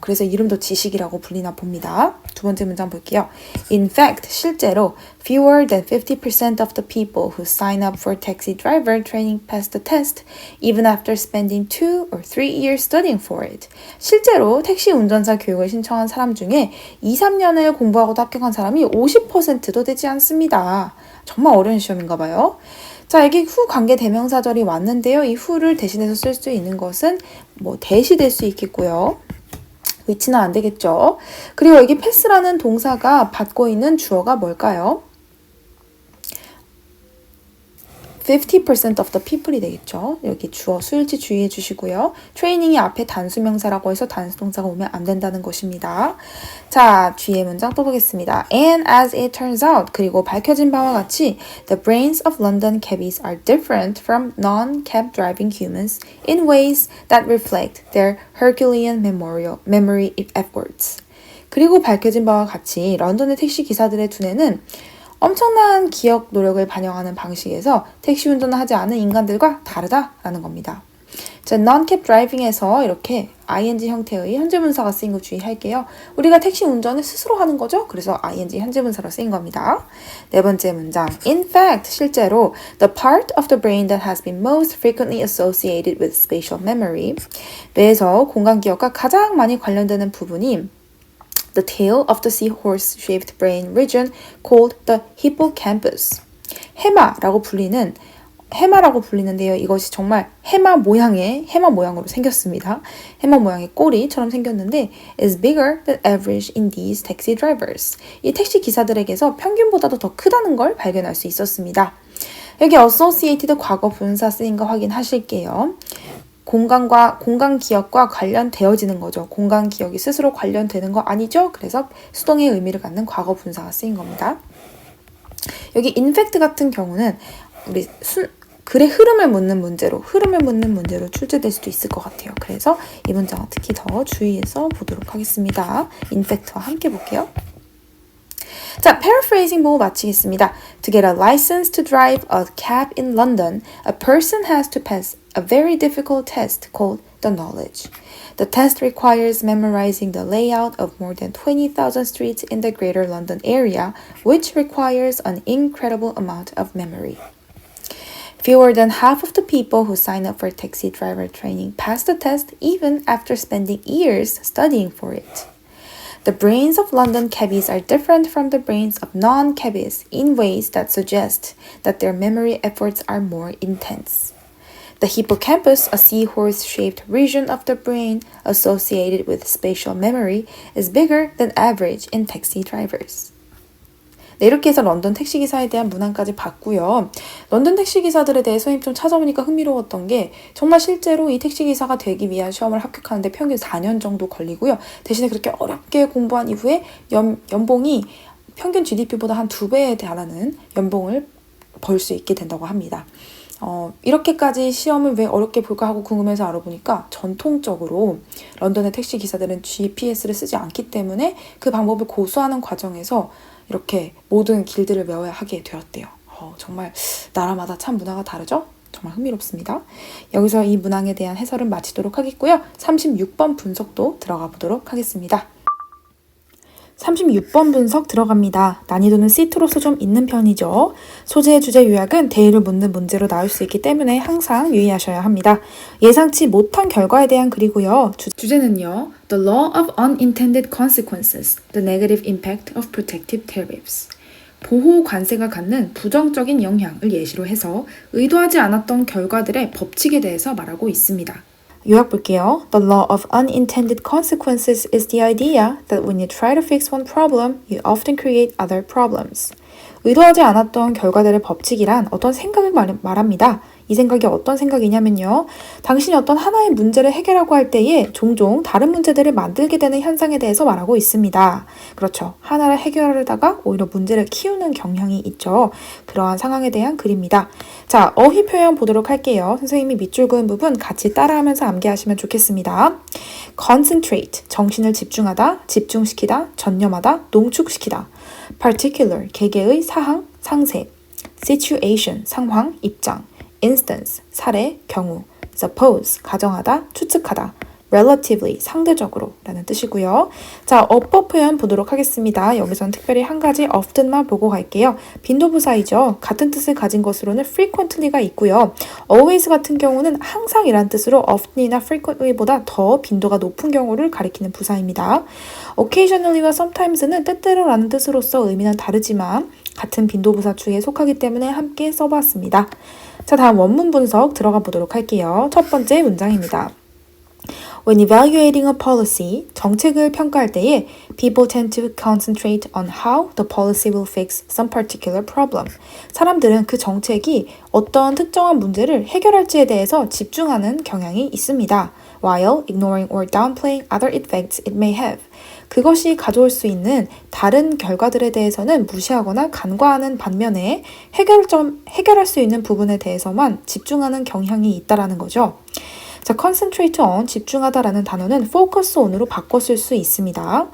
A: 그래서 이름도 지식이라고 불리나 봅니다. 두 번째 문장 볼게요. In fact, 실제로 fewer than 50% of the people who sign up for taxi driver training pass the test, even after spending 2 or 3 years studying for it. 실제로 택시 운전사 교육을 신청한 사람 중에 2, 3년을 공부하고도 합격한 사람이 50%도 되지 않습니다. 정말 어려운 시험인가 봐요. 자, 여기 후 관계 대명사절이 왔는데요. 이 후를 대신해서 쓸 수 있는 것은 대시 될 수 있겠고요. 위치는 안 되겠죠. 그리고 여기 패스라는 동사가 받고 있는 주어가 뭘까요? 50% of the people이 되겠죠. 여기 주어 수일치 주의해 주시고요. 트레이닝이 앞에 단수명사라고 해서 단수동사가 오면 안 된다는 것입니다. 자, 뒤에 문장 또 보겠습니다. And as it turns out, 그리고 밝혀진 바와 같이 the brains of London cabbies are different from non-cab driving humans in ways that reflect their Herculean memory efforts. 그리고 밝혀진 바와 같이 런던의 택시 기사들의 두뇌는 엄청난 기억 노력을 반영하는 방식에서 택시 운전을 하지 않은 인간들과 다르다라는 겁니다. 자, non-cab driving에서 이렇게 ing 형태의 현재분사가 쓰인 거 주의할게요. 우리가 택시 운전을 스스로 하는 거죠. 그래서 ing 현재분사로 쓰인 겁니다. 네 번째 문장. In fact, 실제로 the part of the brain that has been most frequently associated with spatial memory, 뇌에서 공간 기억과 가장 많이 관련되는 부분이 the tail of the seahorse-shaped brain region called the hippocampus. 해마라고 불리는데요. 이것이 정말 해마 모양으로 생겼습니다. 해마 모양의 꼬리처럼 생겼는데 is bigger than average in these taxi drivers. 이 택시 기사들에게서 평균보다도 더 크다는 걸 발견할 수 있었습니다. 여기 associated 과거 분사 쓰인 거 확인하실게요. 공간 기억과 관련되어지는 거죠. 공간 기억이 스스로 관련되는 거 아니죠? 그래서 수동의 의미를 갖는 과거 분사가 쓰인 겁니다. 여기 in fact 같은 경우는 우리 글의 흐름을 묻는 문제로 출제될 수도 있을 것 같아요. 그래서 이 문장은 특히 더 주의해서 보도록 하겠습니다. in fact와 함께 볼게요. 자, paraphrasing 보고 마치겠습니다. To get a license to drive a cab in London, a person has to pass a very difficult test called the knowledge. The test requires memorizing the layout of more than 20,000 streets in the Greater London area, which requires an incredible amount of memory. Fewer than half of the people who sign up for taxi driver training pass the test even after spending years studying for it. The brains of London cabbies are different from the brains of non-cabbies in ways that suggest that their memory efforts are more intense. The hippocampus, a seahorse-shaped region of the brain associated with spatial memory, is bigger than average in taxi drivers. 네, 이렇게 해서 런던 택시기사에 대한 문항까지 봤고요. 런던 택시기사들에 대해 선생님 좀 찾아보니까 흥미로웠던 게 정말 실제로 이 택시기사가 되기 위한 시험을 합격하는데 평균 4년 정도 걸리고요. 대신에 그렇게 어렵게 공부한 이후에 연봉이 평균 GDP보다 한 2배에 달하는 연봉을 벌 수 있게 된다고 합니다. 이렇게까지 시험을 왜 어렵게 볼까 하고 궁금해서 알아보니까 전통적으로 런던의 택시기사들은 GPS를 쓰지 않기 때문에 그 방법을 고수하는 과정에서 이렇게 모든 길들을 외워야 하게 되었대요. 정말 나라마다 참 문화가 다르죠? 정말 흥미롭습니다. 여기서 이 문항에 대한 해설은 마치도록 하겠고요. 36번 분석도 들어가 보도록 하겠습니다. 36번 분석 들어갑니다. 난이도는 C2로서 좀 있는 편이죠. 소재 주제 요약은 대의를 묻는 문제로 나올 수 있기 때문에 항상 유의하셔야 합니다. 예상치 못한 결과에 대한 글이고요. 주제는요. The Law of Unintended Consequences, The Negative Impact of Protective Tariffs. 보호 관세가 갖는 부정적인 영향을 예시로 해서 의도하지 않았던 결과들의 법칙에 대해서 말하고 있습니다. 요약 볼게요. The law of unintended consequences is the idea that when you try to fix one problem, you often create other problems. 의도하지 않았던 결과들의 법칙이란 어떤 생각을 말합니다. 이 생각이 어떤 생각이냐면요. 당신이 어떤 하나의 문제를 해결하고 할 때에 종종 다른 문제들을 만들게 되는 현상에 대해서 말하고 있습니다. 그렇죠. 하나를 해결하려다가 오히려 문제를 키우는 경향이 있죠. 그러한 상황에 대한 글입니다. 자, 어휘 표현 보도록 할게요. 선생님이 밑줄 그은 부분 같이 따라하면서 암기하시면 좋겠습니다. Concentrate, 정신을 집중하다, 집중시키다, 전념하다, 농축시키다. Particular, 개개의 사항, 상세. Situation, 상황, 입장. Instance, 사례, 경우. Suppose, 가정하다, 추측하다. Relatively, 상대적으로 라는 뜻이고요. 자, 어법 표현 보도록 하겠습니다. 여기선 특별히 한 가지 often만 보고 갈게요. 빈도부사이죠. 같은 뜻을 가진 것으로는 frequently가 있고요. always 같은 경우는 항상이란 뜻으로 often이나 frequently보다 더 빈도가 높은 경우를 가리키는 부사입니다. occasionally와 sometimes는 때때로라는 뜻으로서 의미는 다르지만 같은 빈도부사축에 속하기 때문에 함께 써봤습니다. 자, 다음 원문 분석 들어가 보도록 할게요. 첫 번째 문장입니다. When evaluating a policy, 정책을 평가할 때에 people tend to concentrate on how the policy will fix some particular problem. 사람들은 그 정책이 어떤 특정한 문제를 해결할지에 대해서 집중하는 경향이 있습니다. While ignoring or downplaying other effects it may have. 그것이 가져올 수 있는 다른 결과들에 대해서는 무시하거나 간과하는 반면에 해결할 수 있는 부분에 대해서만 집중하는 경향이 있다라는 거죠. 자, concentrate on, 집중하다라는 단어는 focus on으로 바꿔 쓸 수 있습니다.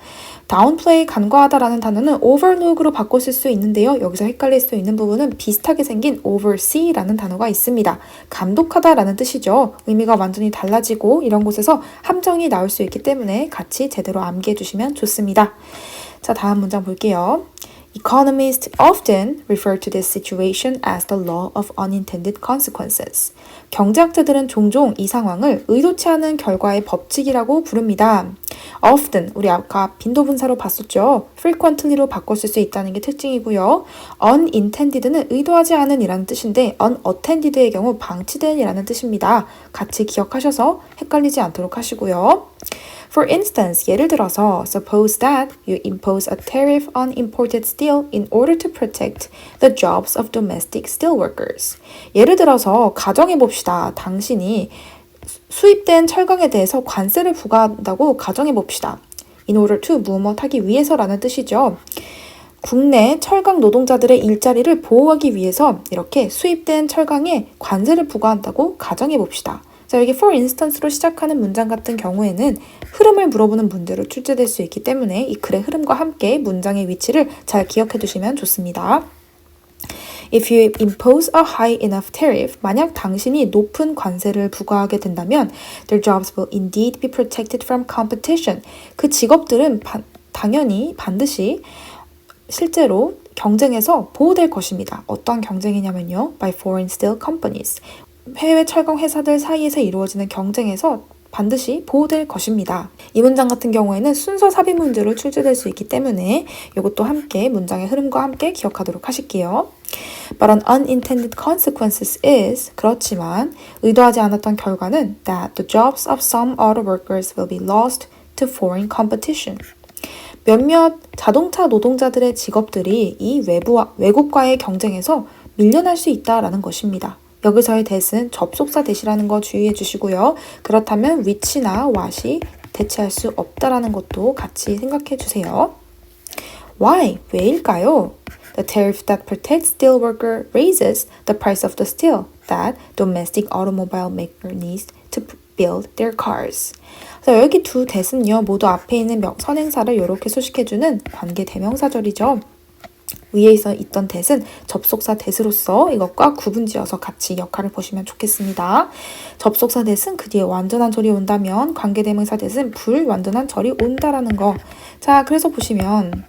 A: downplay, 간과하다라는 단어는 overlook으로 바꿔 쓸 수 있는데요. 여기서 헷갈릴 수 있는 부분은 비슷하게 생긴 oversee라는 단어가 있습니다. 감독하다라는 뜻이죠. 의미가 완전히 달라지고 이런 곳에서 함정이 나올 수 있기 때문에 같이 제대로 암기해 주시면 좋습니다. 자, 다음 문장 볼게요. Economists often refer to this situation as the law of unintended consequences. 경제학자들은 종종 이 상황을 의도치 않은 결과의 법칙이라고 부릅니다. Often, 우리 아까 빈도분사로 봤었죠. frequently로 바꿔 쓸 수 있다는 게 특징이고요. unintended는 의도하지 않은 이라는 뜻인데 unattended의 경우 방치된 이라는 뜻입니다. 같이 기억하셔서 헷갈리지 않도록 하시고요. For instance, 예를 들어서 suppose that you impose a tariff on imported steel in order to protect the jobs of domestic steelworkers. 예를 들어서 가정해 봅시다. 당신이 수입된 철강에 대해서 관세를 부과한다고 가정해 봅시다. In order to 무엇 하기 위해서라는 뜻이죠. 국내 철강 노동자들의 일자리를 보호하기 위해서 이렇게 수입된 철강에 관세를 부과한다고 가정해 봅시다. 자, 여기 for instance로 시작하는 문장 같은 경우에는 흐름을 물어보는 문제로 출제될 수 있기 때문에 이 글의 흐름과 함께 문장의 위치를 잘 기억해 두시면 좋습니다. If you impose a high enough tariff, 만약 당신이 높은 관세를 부과하게 된다면 their jobs will indeed be protected from competition. 그 직업들은 당연히 반드시 실제로 경쟁에서 보호될 것입니다. 어떤 경쟁이냐면요. By foreign steel companies. 해외 철강 회사들 사이에서 이루어지는 경쟁에서 반드시 보호될 것입니다. 이 문장 같은 경우에는 순서 삽입 문제로 출제될 수 있기 때문에 이것도 함께 문장의 흐름과 함께 기억하도록 하실게요. But an unintended consequences is 그렇지만 의도하지 않았던 결과는 that the jobs of some auto workers will be lost to foreign competition. 몇몇 자동차 노동자들의 직업들이 이 외국과의 경쟁에서 밀려날 수 있다라는 것입니다. 여기서의 that은 접속사 that이라는 거 주의해 주시고요. 그렇다면 which나 what이 대체할 수 없다라는 것도 같이 생각해 주세요. Why? 왜일까요? The tariff that protects steel worker raises the price of the steel that domestic automobile maker needs to build their cars. 그래서 여기 두 that은요, 모두 앞에 있는 선행사를 이렇게 수식해주는 관계 대명사절이죠. 위에 있던 that은 접속사 that으로서 이것과 구분지어서 같이 역할을 보시면 좋겠습니다. 접속사 that은 그 뒤에 완전한 절이 온다면 관계대명사 that은 불완전한 절이 온다라는 거. 자, 그래서 보시면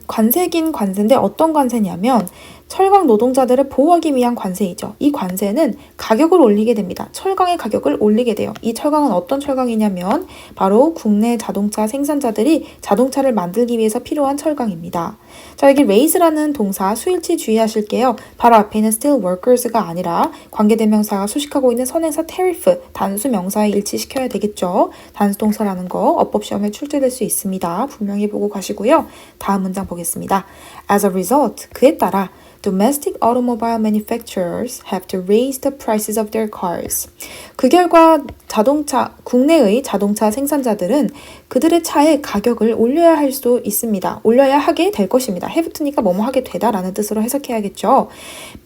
A: 관세긴 관세인데 어떤 관세냐면 철강 노동자들을 보호하기 위한 관세이죠. 이 관세는 가격을 올리게 됩니다. 철강의 가격을 올리게 돼요. 이 철강은 어떤 철강이냐면 바로 국내 자동차 생산자들이 자동차를 만들기 위해서 필요한 철강입니다. 자, 여기 raise라는 동사 수일치 주의하실게요. 바로 앞에 있는 steel workers가 아니라 관계대명사가 수식하고 있는 선행사 tariff, 단수 명사에 일치시켜야 되겠죠. 단수 동사라는 거 어법시험에 출제될 수 있습니다. 분명히 보고 가시고요. 다음 문장 보겠습니다. As a result, 그에 따라 Domestic automobile manufacturers have to raise the prices of their cars. 그 결과 국내의 자동차 생산자들은 그들의 차의 가격을 올려야 할 수 있습니다. 올려야 하게 될 것입니다. have to니까 뭐뭐 하게 되다라는 뜻으로 해석해야겠죠.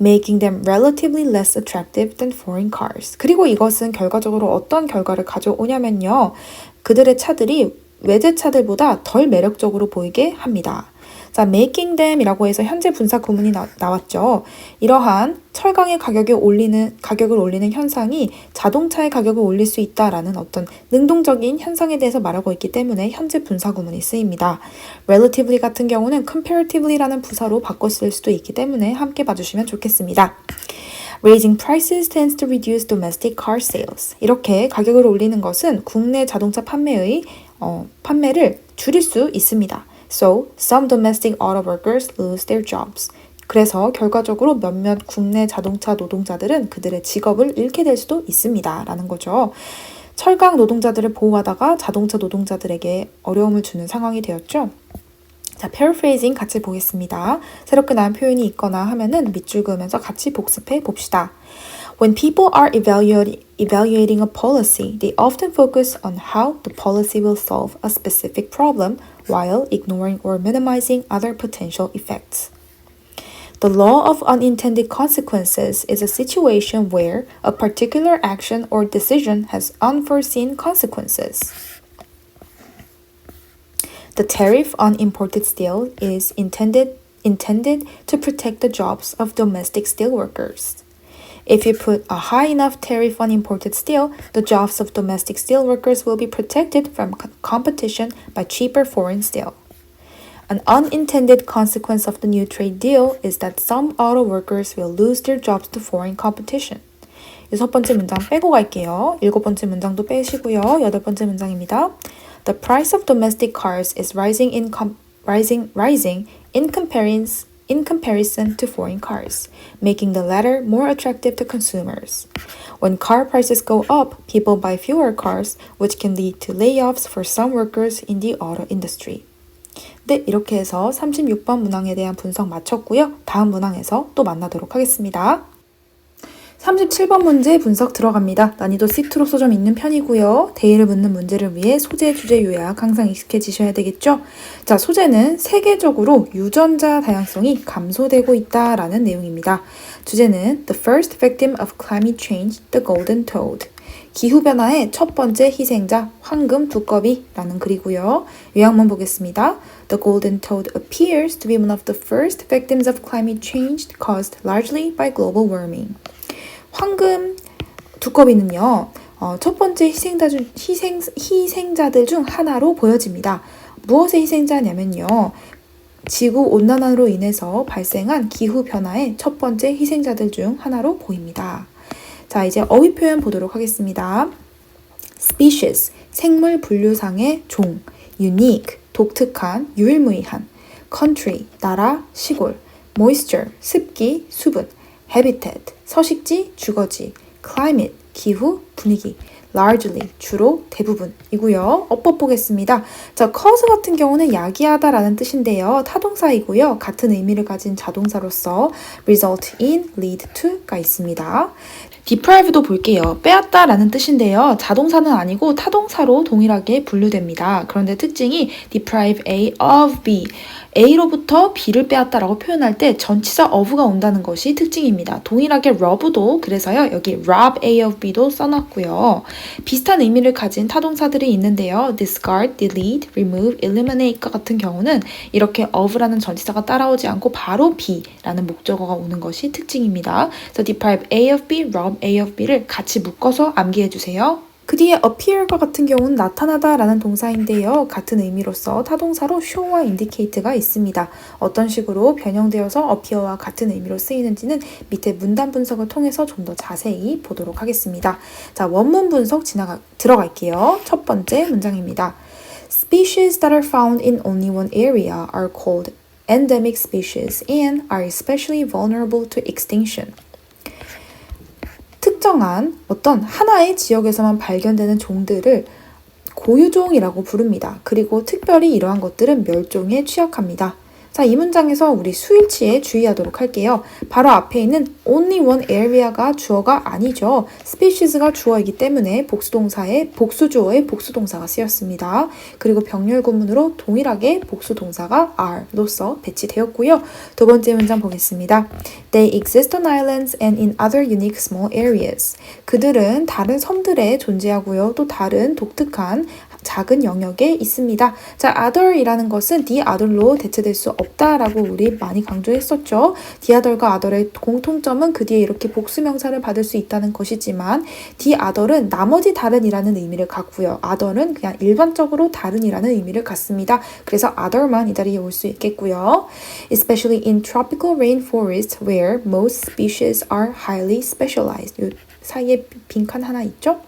A: Making them relatively less attractive than foreign cars. 그리고 이것은 결과적으로 어떤 결과를 가져오냐면요. 그들의 차들이 외제 차들보다 덜 매력적으로 보이게 합니다. 자, making them이라고 해서 현재 분사 구문이 나왔죠. 이러한 철강의 가격을 올리는 현상이 자동차의 가격을 올릴 수 있다라는 어떤 능동적인 현상에 대해서 말하고 있기 때문에 현재 분사 구문이 쓰입니다. relatively 같은 경우는 comparatively라는 부사로 바꿔 쓸 수도 있기 때문에 함께 봐주시면 좋겠습니다. Raising prices tends to reduce domestic car sales. 이렇게 가격을 올리는 것은 국내 자동차 판매를 줄일 수 있습니다. So, some domestic auto workers lose their jobs. 그래서 결과적으로 몇몇 국내 자동차 노동자들은 그들의 직업을 잃게 될 수도 있습니다. 라는 거죠. 철강 노동자들을 보호하다가 자동차 노동자들에게 어려움을 주는 상황이 되었죠. 자, paraphrasing 같이 보겠습니다. 새롭게 나온 표현이 있거나 하면은 밑줄 그으면서 같이 복습해 봅시다. When people are evaluating a policy, they often focus on how the policy will solve a specific problem while ignoring or minimizing other potential effects. The law of unintended consequences is a situation where a particular action or decision has unforeseen consequences. The tariff on imported steel is intended to protect the jobs of domestic steelworkers. If you put a high enough tariff on imported steel, the jobs of domestic steelworkers will be protected from competition by cheaper foreign steel. An unintended consequence of the new trade deal is that some auto workers will lose their jobs to foreign competition. 6번째 문장 빼고 갈게요. 7번째 문장도 빼시고요. 8번째 문장입니다. The price of domestic cars is rising in comparison to foreign cars, making the latter more attractive to consumers. When car prices go up, people buy fewer cars, which can lead to layoffs for some workers in the auto industry. 네, 이렇게 해서 36번 문항에 대한 분석 마쳤고요. 다음 문항에서 또 만나도록 하겠습니다. 37번 문제 분석 들어갑니다. 난이도 C2로 좀 있는 편이고요. 대의를 묻는 문제를 위해 소재, 주제, 요약 항상 익숙해지셔야 되겠죠? 자, 소재는 세계적으로 유전자 다양성이 감소되고 있다라는 내용입니다. 주제는 The first victim of climate change, the golden toad. 기후변화의 첫 번째 희생자 황금 두꺼비라는 글이고요. 요약문 보겠습니다. The golden toad appears to be one of the first victims of climate change caused largely by global warming. 황금 두꺼비는요. 첫 번째 희생자들 중 하나로 보여집니다. 무엇의 희생자냐면요. 지구온난화로 인해서 발생한 기후변화의 첫 번째 희생자들 중 하나로 보입니다. 자, 이제 어휘 표현 보도록 하겠습니다. species, 생물 분류상의 종, unique, 독특한, 유일무이한, country, 나라, 시골, moisture, 습기, 수분, habitat, 서식지, 주거지, climate, 기후, 분위기, largely, 주로, 대부분이고요. 어법 보겠습니다. 자, cause 같은 경우는 야기하다라는 뜻인데요. 타동사이고요. 같은 의미를 가진 자동사로서 result in, lead to가 있습니다. deprive도 볼게요. 빼앗다라는 뜻인데요. 자동사는 아니고 타동사로 동일하게 분류됩니다. 그런데 특징이 deprive A of B, A로부터 B를 빼앗다라고 표현할 때 전치사 of가 온다는 것이 특징입니다. 동일하게 rob도 그래서요. 여기 rob A of B도 써놨고요. 비슷한 의미를 가진 타동사들이 있는데요. discard, delete, remove, eliminate과 같은 경우는 이렇게 of라는 전치사가 따라오지 않고 바로 B라는 목적어가 오는 것이 특징입니다. 그래서 deprive A of B, rob A of B를 같이 묶어서 암기해주세요. 그 뒤에 appear과 같은 경우는 나타나다 라는 동사인데요. 같은 의미로서 타동사로 show와 indicate가 있습니다. 어떤 식으로 변형되어서 appear와 같은 의미로 쓰이는지는 밑에 문단 분석을 통해서 좀 더 자세히 보도록 하겠습니다. 자, 원문 분석 들어갈게요. 첫 번째 문장입니다. Species that are found in only one area are called endemic species and are especially vulnerable to extinction. 특정한 어떤 하나의 지역에서만 발견되는 종들을 고유종이라고 부릅니다. 그리고 특별히 이러한 것들은 멸종에 취약합니다. 자, 이 문장에서 우리 수일치에 주의하도록 할게요. 바로 앞에 있는 only one area가 주어가 아니죠. species가 주어이기 때문에 복수동사의 복수주어의 복수동사가 쓰였습니다. 그리고 병렬 구문으로 동일하게 복수동사가 are로서 배치되었고요. 두 번째 문장 보겠습니다. They exist on islands and in other unique small areas. 그들은 다른 섬들에 존재하고요. 또 다른 독특한 작은 영역에 있습니다. 자, other이라는 것은 the other로 대체될 수 없다라고 우리 많이 강조했었죠. the other과 other의 공통점은 그 뒤에 이렇게 복수명사를 받을 수 있다는 것이지만 the other은 나머지 다른이라는 의미를 갖고요. other는 그냥 일반적으로 다른이라는 의미를 갖습니다. 그래서 other만 이 자리에 올 수 있겠고요. Especially in tropical rainforests where most species are highly specialized. 요 사이에 빈칸 하나 있죠?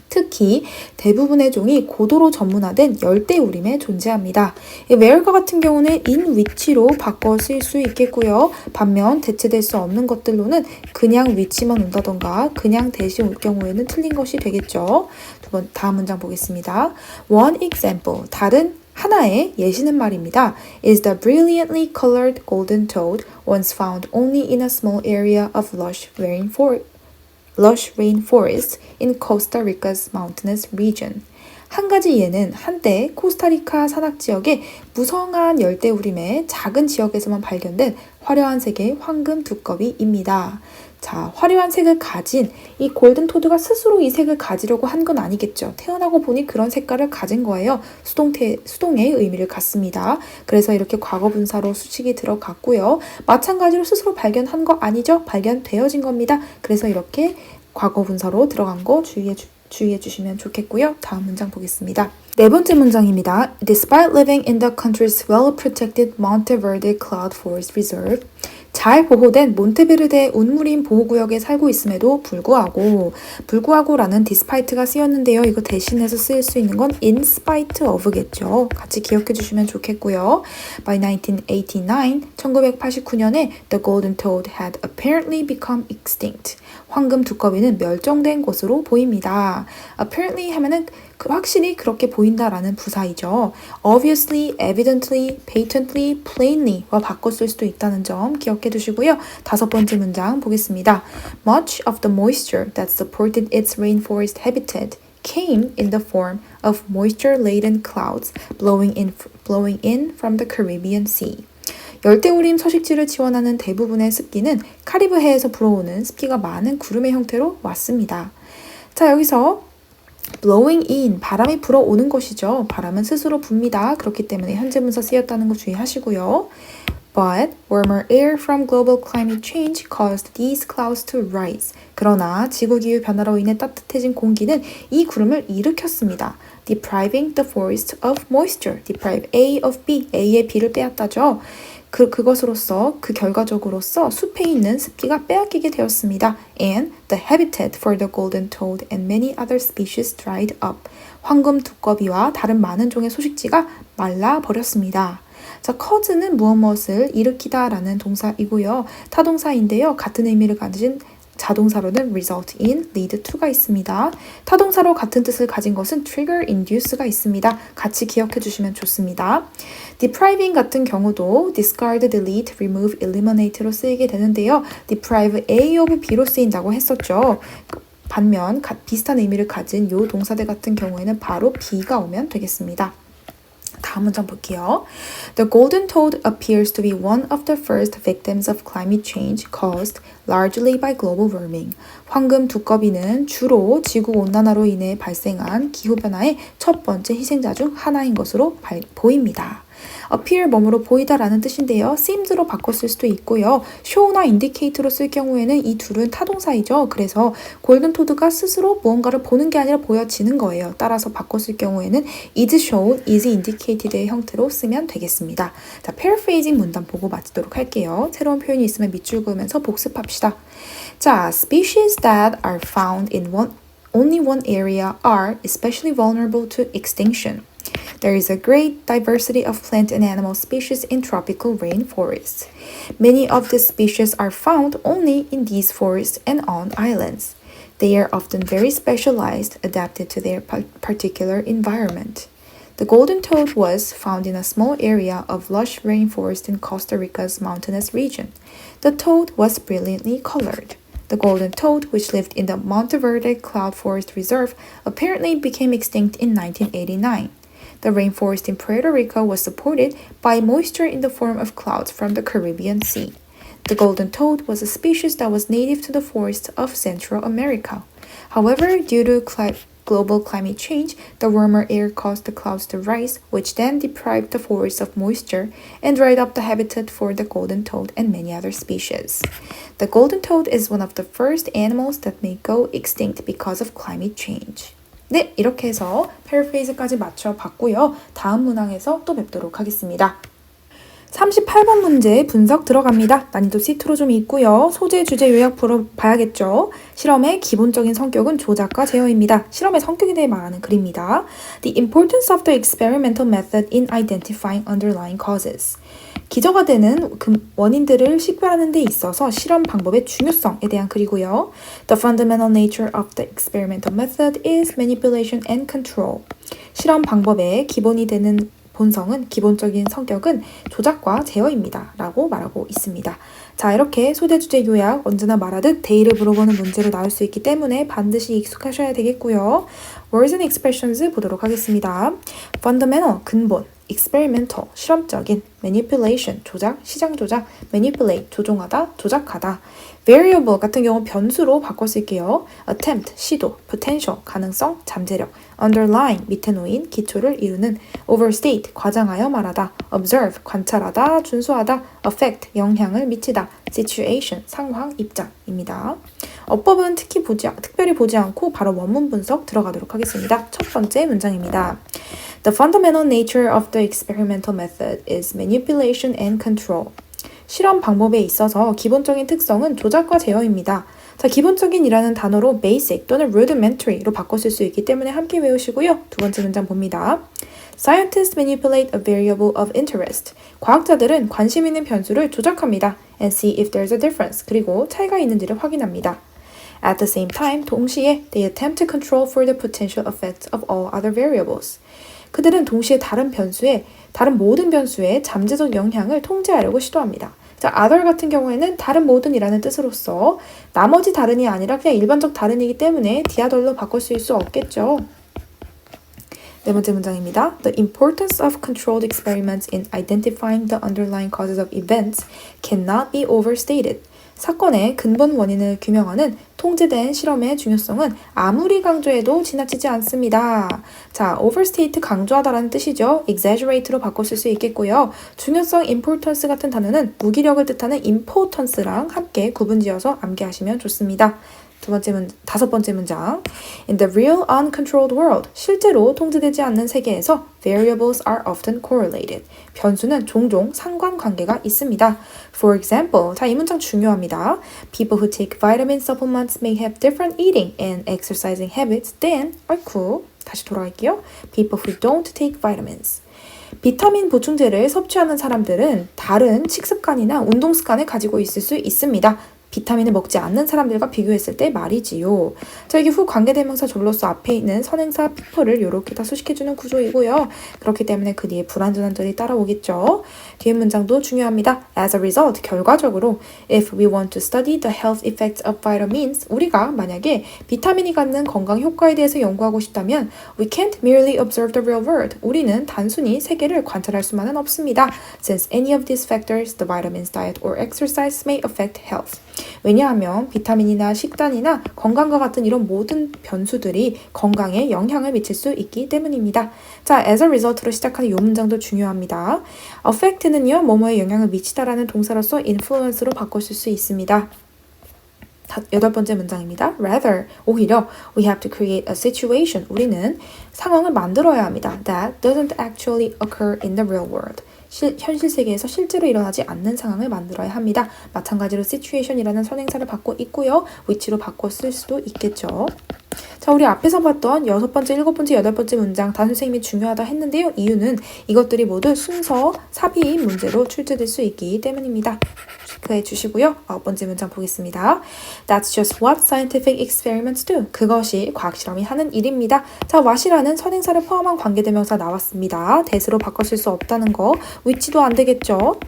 A: 특히 대부분의 종이 고도로 전문화된 열대우림에 존재합니다. where과 같은 경우는 in which로 바꿔 쓸 수 있겠고요. 반면 대체될 수 없는 것들로는 그냥 which만 온다던가 그냥 대신 올 경우에는 틀린 것이 되겠죠. 다음 문장 보겠습니다. One example, 다른 하나의 예시는 말입니다. is the brilliantly colored golden toad once found only in a small area of lush rainforest in Costa Rica's mountainous region. 한 가지 예는 한때 코스타리카 산악지역의 무성한 열대우림의 작은 지역에서만 발견된 화려한 색의 황금 두꺼비입니다. 자, 화려한 색을 가진 이 골든 토드가 스스로 이 색을 가지려고 한 건 아니겠죠. 태어나고 보니 그런 색깔을 가진 거예요. 수동의 의미를 갖습니다. 그래서 이렇게 과거분사로 수식이 들어갔고요. 마찬가지로 스스로 발견한 거 아니죠? 발견되어진 겁니다. 그래서 이렇게 과거분사로 들어간 거 주의해 주시면 좋겠고요. 다음 문장 보겠습니다. 네 번째 문장입니다. Despite living in the country's well-protected Monteverde Cloud Forest Reserve, 잘 보호된 몬테베르데 운무림 보호구역에 살고 있음에도 불구하고라는 despite가 쓰였는데요. 이거 대신해서 쓰일 수 있는 건 in spite of겠죠. 같이 기억해 주시면 좋겠고요. By 1989년에 the golden toad had apparently become extinct. 황금 두꺼비는 멸종된 것으로 보입니다. apparently 하면은 확실히 그렇게 보인다라는 부사이죠. obviously, evidently, patently, plainly와 바꿔 쓸 수도 있다는 점 기억해 두시고요. 다섯 번째 문장 보겠습니다. Much of the moisture that supported its rainforest habitat came in the form of moisture-laden clouds blowing in from the Caribbean Sea. 열대우림 서식지를 지원하는 대부분의 습기는 카리브해에서 불어오는 습기가 많은 구름의 형태로 왔습니다. 자, 여기서 blowing in, 바람이 불어오는 것이죠. 바람은 스스로 붑니다. 그렇기 때문에 현재분사 쓰였다는 거 주의하시고요. But warmer air from global climate change caused these clouds to rise. 그러나 지구기후 변화로 인해 따뜻해진 공기는 이 구름을 일으켰습니다. Depriving the forest of moisture. Deprive A of B. A의 B를 빼앗다죠. 그것으로서 그 결과적으로서 숲에 있는 습기가 빼앗기게 되었습니다. And the habitat for the golden toad and many other species dried up. 황금 두꺼비와 다른 많은 종의 소식지가 말라 버렸습니다. 자, cause는 무엇을 일으키다 라는 동사이고요. 타동사인데요. 같은 의미를 가진 자동사로는 result in, lead to가 있습니다. 타동사로 같은 뜻을 가진 것은 trigger, induce가 있습니다. 같이 기억해 주시면 좋습니다. depriving 같은 경우도 discard, delete, remove, eliminate로 쓰이게 되는데요. deprive A of B로 쓰인다고 했었죠. 반면 비슷한 의미를 가진 요 동사들 같은 경우에는 바로 B가 오면 되겠습니다. 다음 문장 볼게요. The golden toad appears to be one of the first victims of climate change caused largely by global warming. 황금 두꺼비는 주로 지구온난화로 인해 발생한 기후변화의 첫 번째 희생자 중 하나인 것으로 보입니다. appear 뭐뭐로 보이다라는 뜻인데요. seems로 바꿨을 수도 있고요. show나 indicate로 쓸 경우에는 이 둘은 타동사이죠. 그래서 골든 토드가 스스로 무언가를 보는 게 아니라 보여지는 거예요. 따라서 바꿨을 경우에는 is shown, is indicated의 형태로 쓰면 되겠습니다. 자, paraphrasing 문단 보고 마치도록 할게요. 새로운 표현이 있으면 밑줄 그으면서 복습합시다. 자, species that are found in only one area are especially vulnerable to extinction. There is a great diversity of plant and animal species in tropical rainforests. Many of the species are found only in these forests and on islands. They are often very specialized, adapted to their particular environment. The golden toad was found in a small area of lush rainforest in Costa Rica's mountainous region. The toad was brilliantly colored. The golden toad, which lived in the Monteverde Cloud Forest Reserve, apparently became extinct in 1989. The rainforest in Puerto Rico was supported by moisture in the form of clouds from the Caribbean Sea. The golden toad was a species that was native to the forests of Central America. However, due to global climate change, the warmer air caused the clouds to rise, which then deprived the forests of moisture and dried up the habitat for the golden toad and many other species. The golden toad is one of the first animals that may go extinct because of climate change. 네, 이렇게 해서 paraphrase까지 맞춰봤고요. 다음 문항에서 또 뵙도록 하겠습니다. 38번 문제 분석 들어갑니다. 난이도 C2로 좀 있고요. 소재, 주제, 요약 봐야겠죠. 실험의 기본적인 성격은 조작과 제어입니다. 실험의 성격에 대해 말하는 글입니다. The importance of the experimental method in identifying underlying causes. 기저가 되는 원인들을 식별하는 데 있어서 실험 방법의 중요성에 대한 글이고요. The fundamental nature of the experimental method is manipulation and control. 실험 방법의 기본적인 성격은 조작과 제어입니다. 라고 말하고 있습니다. 자, 이렇게 소재, 주제, 요약 언제나 말하듯 데이를 물어보는 문제로 나올 수 있기 때문에 반드시 익숙하셔야 되겠고요. Words and expressions 보도록 하겠습니다. Fundamental, 근본. experimental, 실험적인, manipulation, 조작, 시장 조작, manipulate, 조종하다, 조작하다, variable 같은 경우 변수로 바꿔 쓸게요. attempt, 시도, potential, 가능성, 잠재력, underline, 밑에 놓인, 기초를 이루는, overstate, 과장하여 말하다, observe, 관찰하다, 준수하다, affect, 영향을 미치다, situation, 상황, 입장입니다. 어법은 특별히 보지 않고 바로 원문 분석 들어가도록 하겠습니다. 첫 번째 문장입니다. The fundamental nature of the experimental method is manipulation and control. 실험 방법에 있어서 기본적인 특성은 조작과 제어입니다. 자, 기본적인이라는 단어로 basic 또는 rudimentary로 바꿔 쓸 수 있기 때문에 함께 외우시고요. 두 번째 문장 봅니다. Scientists manipulate a variable of interest. 과학자들은 관심 있는 변수를 조작합니다. And see if there's a difference. 그리고 차이가 있는지를 확인합니다. At the same time, 동시에 they attempt to control for the potential effects of all other variables. 그들은 동시에 다른 모든 변수의 잠재적 영향을 통제하려고 시도합니다. 자, other 같은 경우에는 다른 모든이라는 뜻으로서 나머지 다른이 아니라 그냥 일반적 다른이기 때문에 the other로 바꿔 쓸 수 없겠죠. 네 번째 문장입니다. The importance of controlled experiments in identifying the underlying causes of events cannot be overstated. 사건의 근본 원인을 규명하는 통제된 실험의 중요성은 아무리 강조해도 지나치지 않습니다. 자, overstate 강조하다라는 뜻이죠. exaggerate로 바꿔 쓸 수 있겠고요. 중요성 importance 같은 단어는 무기력을 뜻하는 importance랑 함께 구분지어서 암기하시면 좋습니다. 다섯 번째 문장. In the real uncontrolled world, 실제로 통제되지 않는 세계에서 variables are often correlated. 변수는 종종 상관관계가 있습니다. For example, 자, 이 문장 중요합니다. People who take vitamin supplements may have different eating and exercising habits than, 다시 돌아갈게요. People who don't take vitamins. 비타민 보충제를 섭취하는 사람들은 다른 식습관이나 운동 습관을 가지고 있을 수 있습니다. 비타민을 먹지 않는 사람들과 비교했을 때 말이지요. 자, 이게 후 관계대명사 졸로서 앞에 있는 선행사 people를 이렇게 다 수식해주는 구조이고요. 그렇기 때문에 그 뒤에 불완전한들이 따라오겠죠. 뒤에 문장도 중요합니다. As a result, 결과적으로 if we want to study the health effects of vitamins, 우리가 만약에 비타민이 갖는 건강 효과에 대해서 연구하고 싶다면 we can't merely observe the real world. 우리는 단순히 세계를 관찰할 수만은 없습니다. Since any of these factors, the vitamins diet or exercise may affect health. 왜냐하면 비타민이나 식단이나 건강과 같은 이런 모든 변수들이 건강에 영향을 미칠 수 있기 때문입니다. 자, as a result로 시작하는 이 문장도 중요합니다. affect는요, 뭐뭐에 영향을 미치다라는 동사로서 influence로 바꾸실 수 있습니다. 여덟 번째 문장입니다. Rather, 오히려 we have to create a situation. 우리는 상황을 만들어야 합니다. That doesn't actually occur in the real world. 현실 세계에서 실제로 일어나지 않는 상황을 만들어야 합니다. 마찬가지로 situation이라는 선행사를 받고 있고요. 위치로 바꿔 쓸 수도 있겠죠. 자, 우리 앞에서 봤던 여섯 번째, 일곱 번째, 여덟 번째 문장 단수 생략이 중요하다 했는데요. 이유는 이것들이 모두 순서 삽입 문제로 출제될 수 있기 때문입니다. 체크해 주시고요. 아홉 번째 문장 보겠습니다. That's just what scientific experiments do. 그것이 과학실험이 하는 일입니다. 자, what이라는 선행사를 포함한 관계대명사 나왔습니다. that으로 바꿔 쓸 수 없다는 거. which도 안 되겠죠.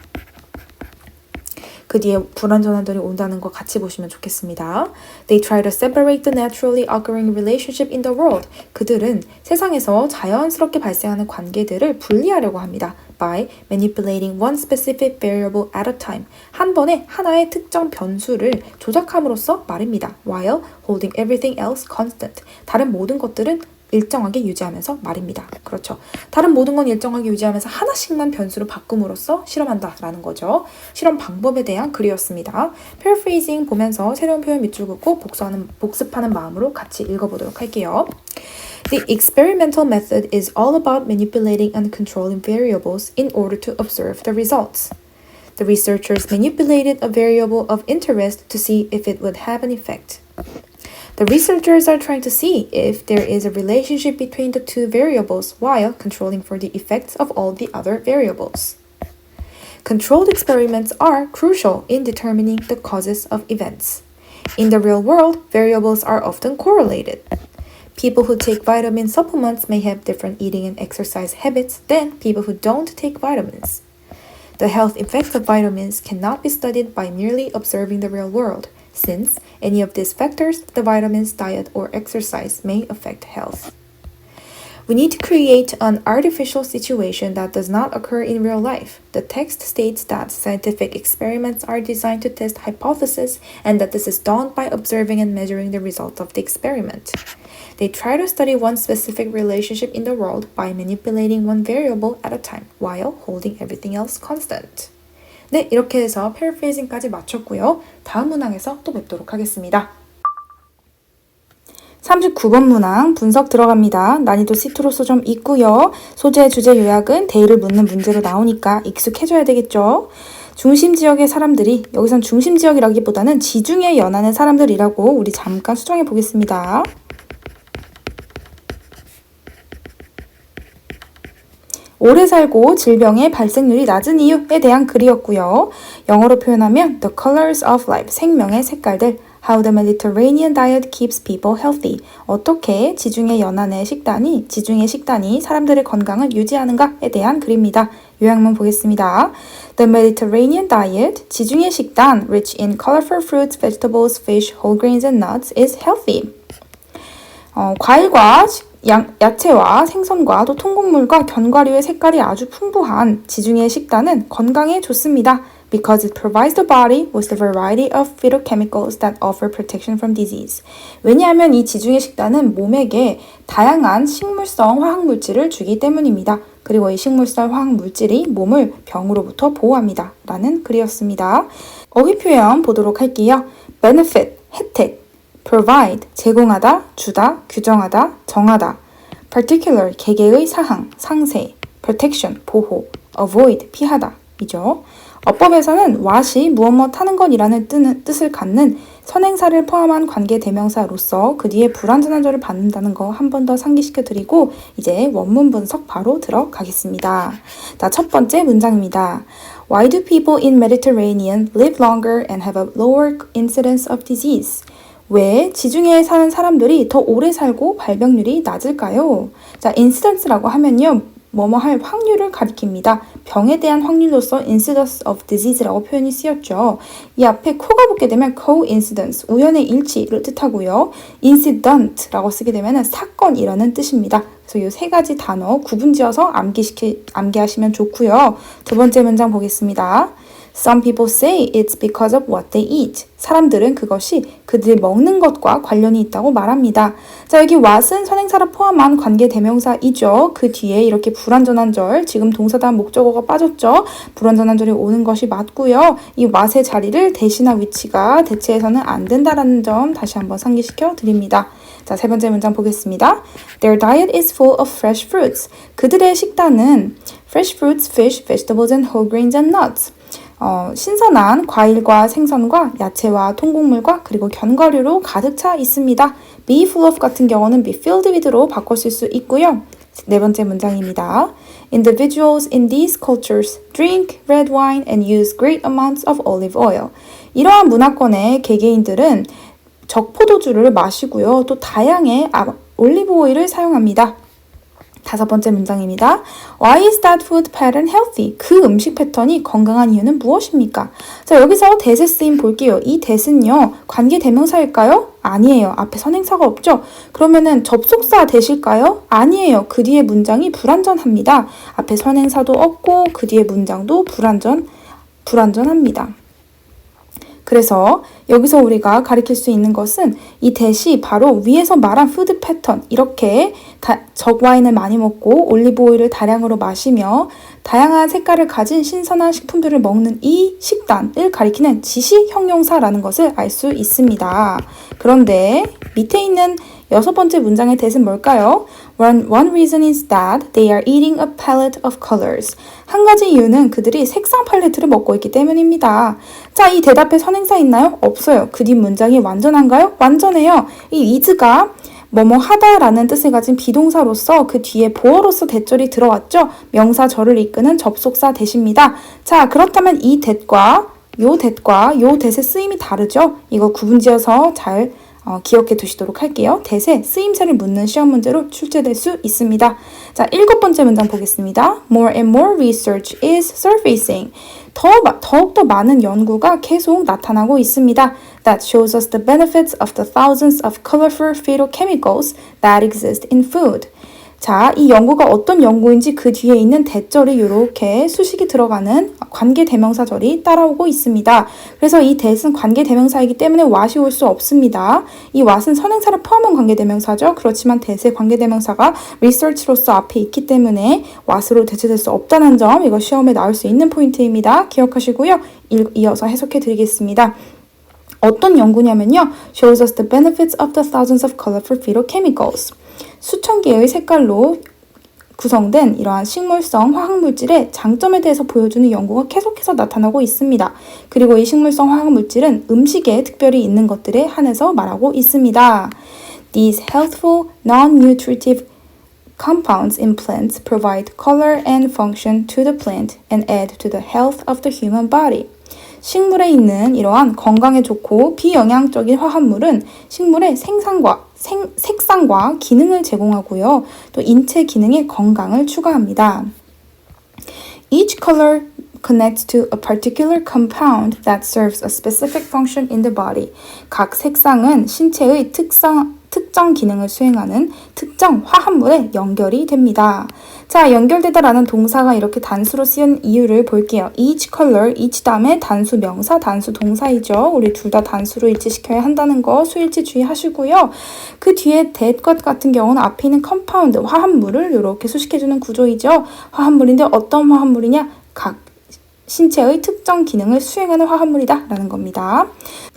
A: 그 뒤에 불완전한들이 온다는 거 같이 보시면 좋겠습니다. They try to separate the naturally occurring relationship in the world. 그들은 세상에서 자연스럽게 발생하는 관계들을 분리하려고 합니다. By manipulating one specific variable at a time. 한 번에 하나의 특정 변수를 조작함으로써 말입니다. While holding everything else constant. 다른 모든 것들은 일정하게 유지하면서 말입니다. 그렇죠. 다른 모든 건 일정하게 유지하면서 하나씩만 변수로 바꿈으로써 실험한다라는 거죠. 실험 방법에 대한 글이었습니다. paraphrasing 보면서 새로운 표현 밑줄 긋고 복습하는 마음으로 같이 읽어보도록 할게요. The experimental method is all about manipulating and controlling variables in order to observe the results. The researchers manipulated a variable of interest to see if it would have an effect. The researchers are trying to see if there is a relationship between the two variables while controlling for the effects of all the other variables. Controlled experiments are crucial in determining the causes of events. In the real world, variables are often correlated. People who take vitamin supplements may have different eating and exercise habits than people who don't take vitamins. The health effects of vitamins cannot be studied by merely observing the real world. Since any of these factors, the vitamins, diet, or exercise may affect health. We need to create an artificial situation that does not occur in real life. The text states that scientific experiments are designed to test hypotheses and that this is done by observing and measuring the result of the experiment. They try to study one specific relationship in the world by manipulating one variable at a time while holding everything else constant. 네, 이렇게 해서 paraphrasing까지 마쳤고요. 다음 문항에서 또 뵙도록 하겠습니다. 39번 문항 분석 들어갑니다. 난이도 C2로서 좀 있고요. 소재, 주제, 요약은 대의를 묻는 문제로 나오니까 익숙해져야 되겠죠. 중심 지역의 사람들이, 여기선 중심 지역이라기보다는 지중해 연안의 사람들이라고 우리 잠깐 수정해 보겠습니다. 오래 살고 질병의 발생률이 낮은 이유에 대한 글이었고요. 영어로 표현하면 The colors of life, 생명의 색깔들. How the Mediterranean diet keeps people healthy. 어떻게 지중해 연안의 지중해 식단이 사람들의 건강을 유지하는가에 대한 글입니다. 요약문 보겠습니다. The Mediterranean diet, 지중해 식단, rich in colorful fruits, vegetables, fish, whole grains and nuts, is healthy. 과일과 야채와 생선과 또 통곡물과 견과류의 색깔이 아주 풍부한 지중해 식단은 건강에 좋습니다. because it provides the body with a variety of phytochemicals that offer protection from disease. 왜냐하면 이 지중해 식단은 몸에게 다양한 식물성 화학물질을 주기 때문입니다. 그리고 이 식물성 화학물질이 몸을 병으로부터 보호합니다. 라는 글이었습니다. 어휘 표현 보도록 할게요. benefit, 혜택, provide, 제공하다, 주다, 규정하다, 정하다, particular, 개개의 사항, 상세, protection, 보호, avoid, 피하다 이죠. 어법에서는 what이 무엇 하는 것이라는 뜻을 갖는 선행사를 포함한 관계 대명사로서 그 뒤에 불완전한 절을 받는다는 거 한 번 더 상기시켜 드리고 이제 원문 분석 바로 들어가겠습니다. 자, 첫 번째 문장입니다. Why do people in Mediterranean live longer and have a lower incidence of disease? 왜 지중해에 사는 사람들이 더 오래 살고 발병률이 낮을까요? 자, incidence라고 하면요. 뭐뭐 할 확률을 가리킵니다. 병에 대한 확률로서 incidence of disease라고 표현이 쓰였죠. 이 앞에 co가 붙게 되면 coincidence, 우연의 일치를 뜻하고요. incident라고 쓰게 되면 사건이라는 뜻입니다. 그래서 이 세 가지 단어 구분지어서 암기하시면 좋고요. 두 번째 문장 보겠습니다. Some people say it's because of what they eat. 사람들은 그것이 그들이 먹는 것과 관련이 있다고 말합니다. 자, 여기 what은 선행사를 포함한 관계 대명사이죠. 그 뒤에 이렇게 불완전한 절, 지금 동사다음 목적어가 빠졌죠. 불완전한 절이 오는 것이 맞고요. 이 what의 자리를 대신할 위치가 대체해서는 안 된다라는 점 다시 한번 상기시켜 드립니다. 자, 세 번째 문장 보겠습니다. Their diet is full of fresh fruits. 그들의 식단은 fresh fruits, fish, vegetables, and whole grains and nuts. 신선한 과일과 생선과 야채와 통곡물과 그리고 견과류로 가득 차 있습니다. be full of 같은 경우는 be filled with로 바꿨을 수 있고요. 네 번째 문장입니다. Individuals in these cultures drink red wine and use great amounts of olive oil. 이러한 문화권의 개개인들은 적포도주를 마시고요. 또 다양의 올리브 오일을 사용합니다. 다섯 번째 문장입니다. Why is that food pattern healthy? 그 음식 패턴이 건강한 이유는 무엇입니까? 자, 여기서 대세 쓰임 볼게요. 이 대신요, 관계 대명사일까요? 아니에요. 앞에 선행사가 없죠? 그러면은 접속사 되실까요? 아니에요. 그 뒤에 문장이 불완전합니다. 앞에 선행사도 없고 그 뒤에 문장도 불완전합니다. 그래서 여기서 우리가 가리킬 수 있는 것은 이 대시 바로 위에서 말한 푸드 패턴, 이렇게 적와인을 많이 먹고 올리브 오일을 다량으로 마시며 다양한 색깔을 가진 신선한 식품들을 먹는 이 식단을 가리키는 지시 형용사라는 것을 알 수 있습니다. 그런데 밑에 있는 여섯 번째 문장의 대신 뭘까요? One reason is that they are eating a palette of colors. 한 가지 이유는 그들이 색상 팔레트를 먹고 있기 때문입니다. 자, 이 대답에 선행사 있나요? 없어요. 그 뒷 문장이 완전한가요? 완전해요. 이 is가 뭐뭐 하다라는 뜻을 가진 비동사로서 그 뒤에 보어로서 대절이 들어왔죠? 명사 절을 이끄는 접속사 대시입니다. 자, 그렇다면 이 that과 요 that의 쓰임이 다르죠? 이거 구분지어서 잘 기억해 두시도록 할게요. 대세, 쓰임새를 묻는 시험 문제로 출제될 수 있습니다. 자, 일곱 번째 문장 보겠습니다. More and more research is surfacing. 더욱더 많은 연구가 계속 나타나고 있습니다. That shows us the benefits of the thousands of colorful phytochemicals that exist in food. 자, 이 연구가 어떤 연구인지 그 뒤에 있는 대절이 이렇게 수식이 들어가는 관계 대명사절이 따라오고 있습니다. 그래서 이 that은 관계 대명사이기 때문에 what이 올 수 없습니다. 이 what은 선행사를 포함한 관계 대명사죠. 그렇지만 that의 관계 대명사가 research로서 앞에 있기 때문에 what으로 대체될 수 없다는 점, 이거 시험에 나올 수 있는 포인트입니다. 기억하시고요. 이어서 해석해 드리겠습니다. 어떤 연구냐면요. shows us the benefits of the thousands of colorful phytochemicals. 수천 개의 색깔로 구성된 이러한 식물성 화학물질의 장점에 대해서 보여주는 연구가 계속해서 나타나고 있습니다. 그리고 이 식물성 화학물질은 음식에 특별히 있는 것들에 한해서 말하고 있습니다. These healthful, non-nutritive compounds in plants provide color and function to the plant and add to the health of the human body. 식물에 있는 이러한 건강에 좋고 비영양적인 화합물은 식물의 색상과 기능을 제공하고요. 또 인체 기능의 건강을 추가합니다. Each color connects to a particular compound that serves a specific function in the body. 각 색상은 신체의 특정 기능을 수행하는 특정 화합물에 연결이 됩니다. 자, 연결되다라는 동사가 이렇게 단수로 쓰인 이유를 볼게요. each color, each 다음에 단수 명사, 단수 동사이죠. 우리 둘 다 단수로 일치시켜야 한다는 거 수일치 주의하시고요. 그 뒤에 that 것 같은 경우는 앞에 있는 compound, 화합물을 이렇게 수식해주는 구조이죠. 화합물인데 어떤 화합물이냐? 각 신체의 특정 기능을 수행하는 화합물이다 라는 겁니다.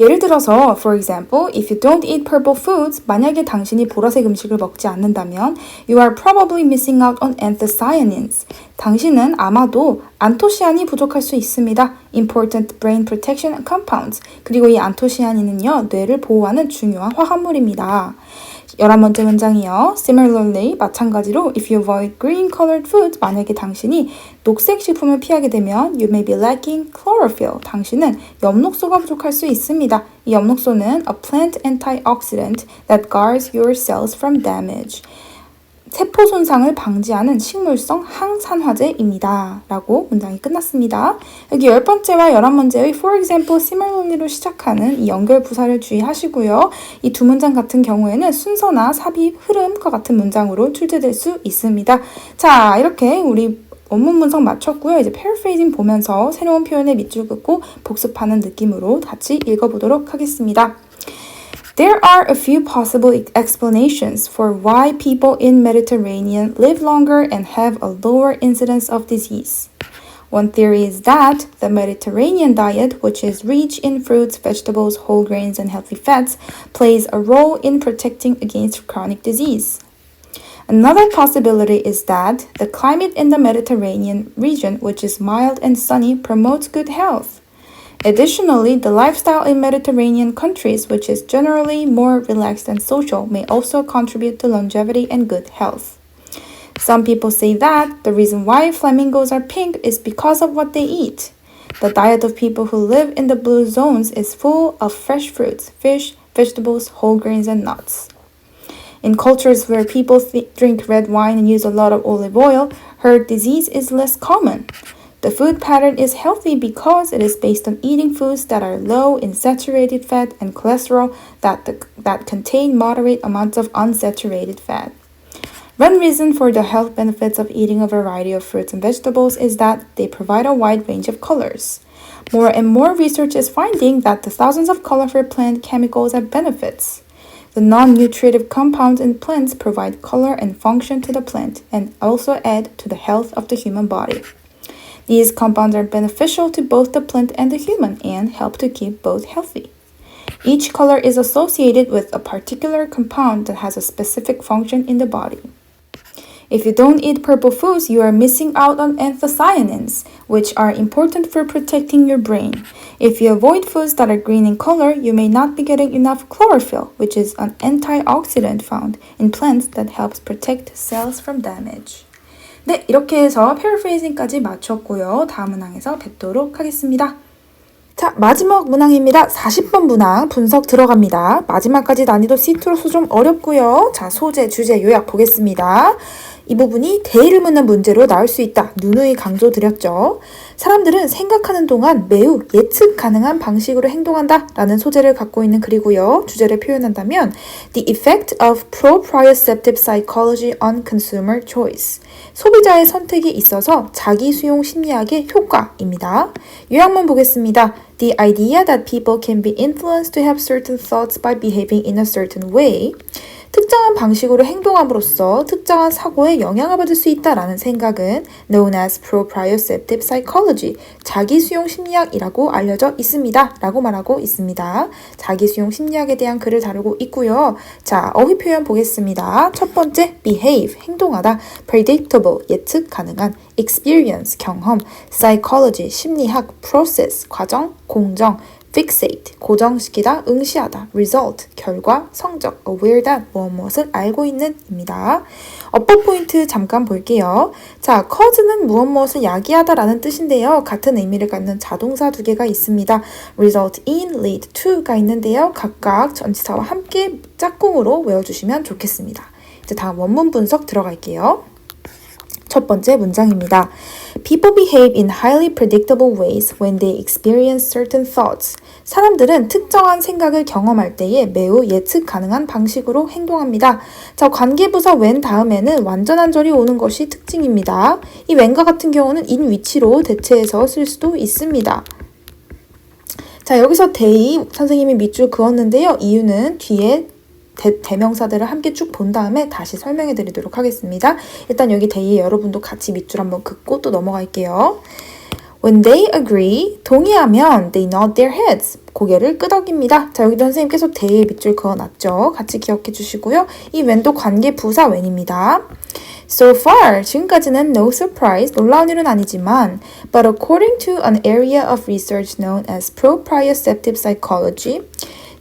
A: 예를 들어서 for example, if you don't eat purple foods, 만약에 당신이 보라색 음식을 먹지 않는다면 you are probably missing out on anthocyanins. 당신은 아마도 안토시안이 부족할 수 있습니다. Important brain protection compounds. 그리고 이 안토시아닌은요, 뇌를 보호하는 중요한 화합물입니다. 11번째 문장이요. Similarly, 마찬가지로 if you avoid green colored foods, 만약에 당신이 녹색 식품을 피하게 되면 you may be lacking chlorophyll. 당신은 엽록소가 부족할 수 있습니다. 이 엽록소는 a plant antioxidant that guards your cells from damage. 세포 손상을 방지하는 식물성 항산화제입니다. 라고 문장이 끝났습니다. 여기 10번째와 11번째의 for example, similarly로 시작하는 이 연결 부사를 주의하시고요. 이 두 문장 같은 경우에는 순서나 삽입, 흐름과 같은 문장으로 출제될 수 있습니다. 자, 이렇게 우리 원문 분석 마쳤고요. 이제 paraphrasing 보면서 새로운 표현에 밑줄 긋고 복습하는 느낌으로 같이 읽어보도록 하겠습니다. There are a few possible explanations for why people in Mediterranean live longer and have a lower incidence of disease. One theory is that the Mediterranean diet, which is rich in fruits, vegetables, whole grains, and healthy fats, plays a role in protecting against chronic disease. Another possibility is that the climate in the Mediterranean region, which is mild and sunny, promotes good health. Additionally, the lifestyle in Mediterranean countries, which is generally more relaxed and social, may also contribute to longevity and good health. Some people say that the reason why flamingos are pink is because of what they eat. The diet of people who live in the blue zones is full of fresh fruits, fish, vegetables, whole grains, and nuts. In cultures where people drink red wine and use a lot of olive oil, heart disease is less common. The food pattern is healthy because it is based on eating foods that are low in saturated fat and cholesterol that contain moderate amounts of unsaturated fat. One reason for the health benefits of eating a variety of fruits and vegetables is that they provide a wide range of colors. More and more research is finding that the thousands of colorful plant chemicals have benefits. The non-nutritive compounds in plants provide color and function to the plant and also add to the health of the human body. These compounds are beneficial to both the plant and the human and help to keep both healthy. Each color is associated with a particular compound that has a specific function in the body. If you don't eat purple foods, you are missing out on anthocyanins, which are important for protecting your brain. If you avoid foods that are green in color, you may not be getting enough chlorophyll, which is an antioxidant found in plants that helps protect cells from damage. 네, 이렇게 해서 paraphrasing까지 마쳤고요. 다음 문항에서 뵙도록 하겠습니다. 자, 마지막 문항입니다. 40번 문항 분석 들어갑니다. 마지막까지 난이도 C2로서 좀 어렵고요. 자, 소재, 주제, 요약 보겠습니다. 이 부분이 대의를 묻는 문제로 나올 수 있다. 누누이 강조드렸죠. 사람들은 생각하는 동안 매우 예측 가능한 방식으로 행동한다 라는 소재를 갖고 있는 글이고요. 주제를 표현한다면 The effect of proprioceptive psychology on consumer choice. 소비자의 선택에 있어서 자기 수용 심리학의 효과입니다. 요약문 보겠습니다. The idea that people can be influenced to have certain thoughts by behaving in a certain way. 특정한 방식으로 행동함으로써 특정한 사고에 영향을 받을 수 있다라는 생각은 known as proprioceptive psychology, 자기수용 심리학이라고 알려져 있습니다. 라고 말하고 있습니다. 자기수용 심리학에 대한 글을 다루고 있고요. 자, 어휘 표현 보겠습니다. 첫 번째, behave, 행동하다, predictable, 예측 가능한, experience, 경험, psychology, 심리학, process, 과정, 공정, fixate, 고정시키다, 응시하다, result, 결과, 성적, aware that, 무엇을 알고 있는 입니다. 어법 포인트 잠깐 볼게요. 자, cause는 무엇을 야기하다 라는 뜻인데요. 같은 의미를 갖는 자동사 두 개가 있습니다. result in, lead to가 있는데요. 각각 전치사와 함께 짝꿍으로 외워주시면 좋겠습니다. 이제 다음 원문 분석 들어갈게요. 첫 번째 문장입니다. People behave in highly predictable ways when they experience certain thoughts. 사람들은 특정한 생각을 경험할 때에 매우 예측 가능한 방식으로 행동합니다. 자, 관계부사 when 다음에는 완전한절이 오는 것이 특징입니다. 이 when과 같은 경우는 in which로 대체해서 쓸 수도 있습니다. 자, 여기서 they 선생님이 밑줄 그었는데요. 이유는 뒤에 대명사들을 함께 쭉 본 다음에 다시 설명해 드리도록 하겠습니다. 일단 여기 they에 여러분도 같이 밑줄 한번 긋고 또 넘어갈게요. When they agree, 동의하면 they nod their heads, 고개를 끄덕입니다. 자, 여기도 선생님 계속 they에 밑줄 그어놨죠. 같이 기억해 주시고요. 이 when도 관계 부사 when입니다. So far, 지금까지는 no surprise, 놀라운 일은 아니지만 but according to an area of research known as proprioceptive psychology,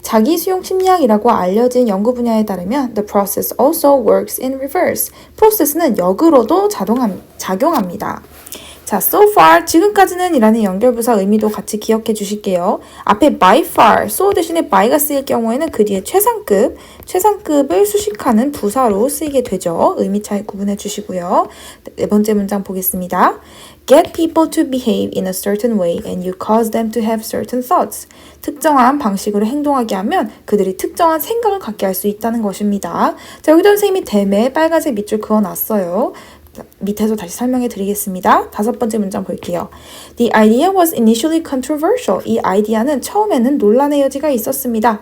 A: 자기 수용 심리학이라고 알려진 연구 분야에 따르면 the process also works in reverse. 프로세스는 역으로도 작용합니다. 자, so far, 지금까지는 이라는 연결부사 의미도 같이 기억해 주실게요. 앞에 by far, so 대신에 by가 쓰일 경우에는 그 뒤에 최상급을 수식하는 부사로 쓰이게 되죠. 의미 차이 구분해 주시고요. 네 번째 문장 보겠습니다. Get people to behave in a certain way and you cause them to have certain thoughts. 특정한 방식으로 행동하게 하면 그들이 특정한 생각을 갖게 할 수 있다는 것입니다. 자, 여기도 선생님이 대매 빨간색 밑줄 그어놨어요. 밑에서 다시 설명해 드리겠습니다. 다섯 번째 문장 볼게요. The idea was initially controversial. 이 아이디어는 처음에는 논란의 여지가 있었습니다.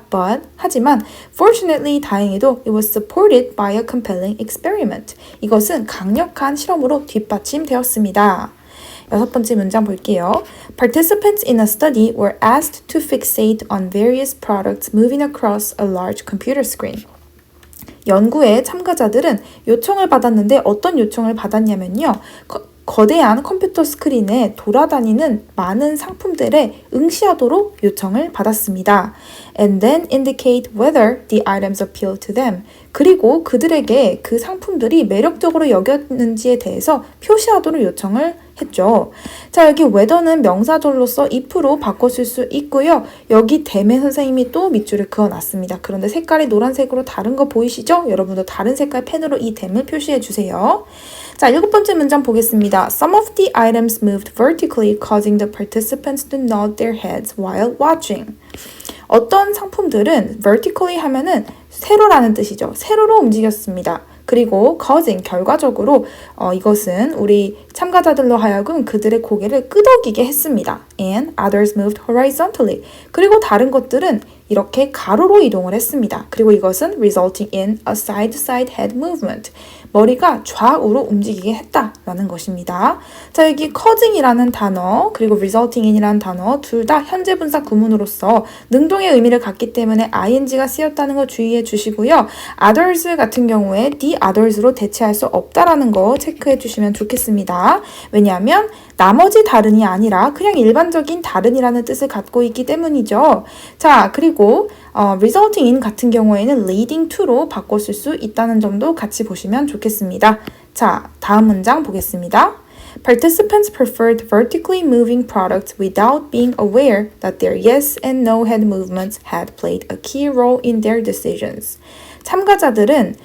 A: 하지만 fortunately 다행히도 it was supported by a compelling experiment. 이것은 강력한 실험으로 뒷받침되었습니다. 여섯 번째 문장 볼게요. Participants in a study were asked to fixate on various products moving across a large computer screen. 연구에 참가자들은 요청을 받았는데 어떤 요청을 받았냐면요. 거대한 컴퓨터 스크린에 돌아다니는 많은 상품들에 응시하도록 요청을 받았습니다. And then indicate whether the items appeal to them. 그리고 그들에게 그 상품들이 매력적으로 여겼는지에 대해서 표시하도록 요청을 했죠. 자, 여기 whether는 명사절로서 if로 바꿔 쓸 수 있고요. 여기 대매 선생님이 또 밑줄을 그어놨습니다. 그런데 색깔이 노란색으로 다른 거 보이시죠? 여러분도 다른 색깔 펜으로 이 댐을 표시해 주세요. 자, 일곱 번째 문장 보겠습니다. Some of the items moved vertically, causing the participants to nod their heads while watching. 어떤 상품들은 vertically 하면은 세로라는 뜻이죠. 세로로 움직였습니다. 그리고 causing, 결과적으로 이것은 우리 참가자들로 하여금 그들의 고개를 끄덕이게 했습니다. And others moved horizontally. 그리고 다른 것들은 이렇게 가로로 이동을 했습니다. 그리고 이것은 resulting in a side-to-side head movement. 머리가 좌우로 움직이게 했다라는 것입니다. 자, 여기 causing이라는 단어 그리고 resulting in이라는 단어 둘 다 현재 분사 구문으로서 능동의 의미를 갖기 때문에 ing가 쓰였다는 거 주의해 주시고요. others 같은 경우에 the others로 대체할 수 없다라는 거 체크해 주시면 좋겠습니다. 왜냐하면 나머지 다른이 아니라 그냥 일반적인 다른이라는 뜻을 갖고 있기 때문이죠. 자, 그리고 resulting in 같은 경우에는 leading to로 바꿔 쓸 수 있다는 점도 같이 보시면 좋겠습니다. 자, 다음 문장 보겠습니다. Participants preferred vertically moving products without being aware that their yes and no head movements had played a key role in their decisions. 참가자들은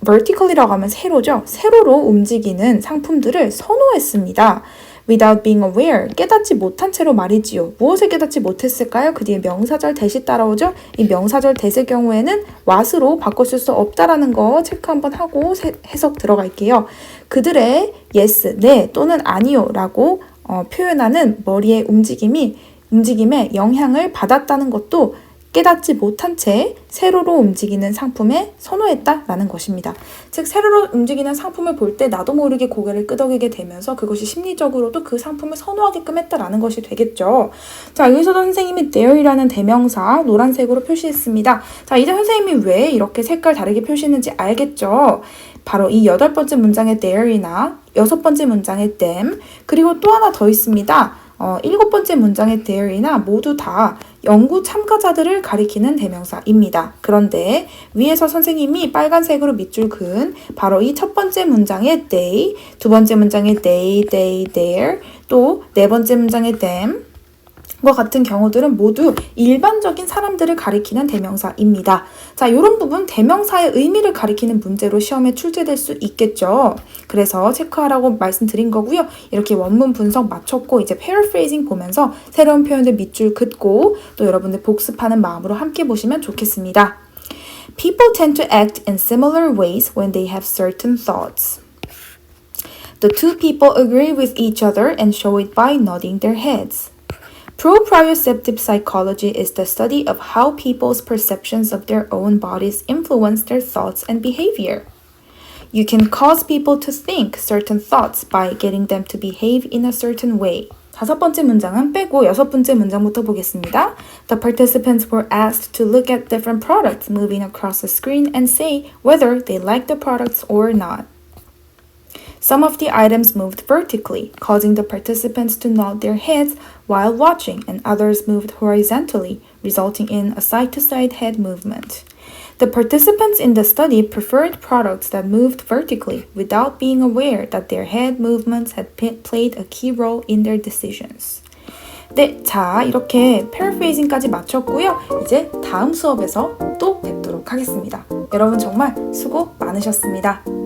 A: vertically라고 하면 세로죠. 세로로 움직이는 상품들을 선호했습니다. Without being aware, 깨닫지 못한 채로 말이지요. 무엇을 깨닫지 못했을까요? 그 뒤에 명사절 대시 따라오죠. 이 명사절 대의 경우에는 what으로 바꿔 쓸 수 없다라는 거 체크 한번 하고 해석 들어갈게요. 그들의 yes, 네 또는 아니요 라고 표현하는 머리의 움직임에 영향을 받았다는 것도 깨닫지 못한 채 세로로 움직이는 상품에 선호했다라는 것입니다. 즉 세로로 움직이는 상품을 볼 때 나도 모르게 고개를 끄덕이게 되면서 그것이 심리적으로도 그 상품을 선호하게끔 했다라는 것이 되겠죠. 자, 여기서도 선생님이 there이라는 대명사 노란색으로 표시했습니다. 자, 이제 선생님이 왜 이렇게 색깔 다르게 표시했는지 알겠죠? 바로 이 여덟 번째 문장의 there이나 여섯 번째 문장의 them 그리고 또 하나 더 있습니다. 일곱 번째 문장의 there이나 모두 다 연구 참가자들을 가리키는 대명사입니다. 그런데 위에서 선생님이 빨간색으로 밑줄 그은 바로 이 첫 번째 문장의 they, 두 번째 문장의 they, their, 또 네 번째 문장의 them, 같은 경우들은 모두 일반적인 사람들을 가리키는 대명사입니다. 자, 이런 부분 대명사의 의미를 가리키는 문제로 시험에 출제될 수 있겠죠. 그래서 체크하라고 말씀드린 거고요. 이렇게 원문 분석 마쳤고 이제 paraphrasing 보면서 새로운 표현들 밑줄 긋고 또 여러분들 복습하는 마음으로 함께 보시면 좋겠습니다. People tend to act in similar ways when they have certain thoughts. The two people agree with each other and show it by nodding their heads. Proprioceptive psychology is the study of how people's perceptions of their own bodies influence their thoughts and behavior. You can cause people to think certain thoughts by getting them to behave in a certain way. 5번째 문장은 빼고 6번째 문장부터 보겠습니다. The participants were asked to look at different products moving across the screen and say whether they like the products or not. Some of the items moved vertically, causing the participants to nod their heads while watching, and others moved horizontally, resulting in a side-to-side head movement. The participants in the study preferred products that moved vertically without being aware that their head movements had played a key role in their decisions. 네, 자, 이렇게 paraphrasing까지 마쳤고요. 이제 다음 수업에서 또 뵙도록 하겠습니다. 여러분 정말 수고 많으셨습니다.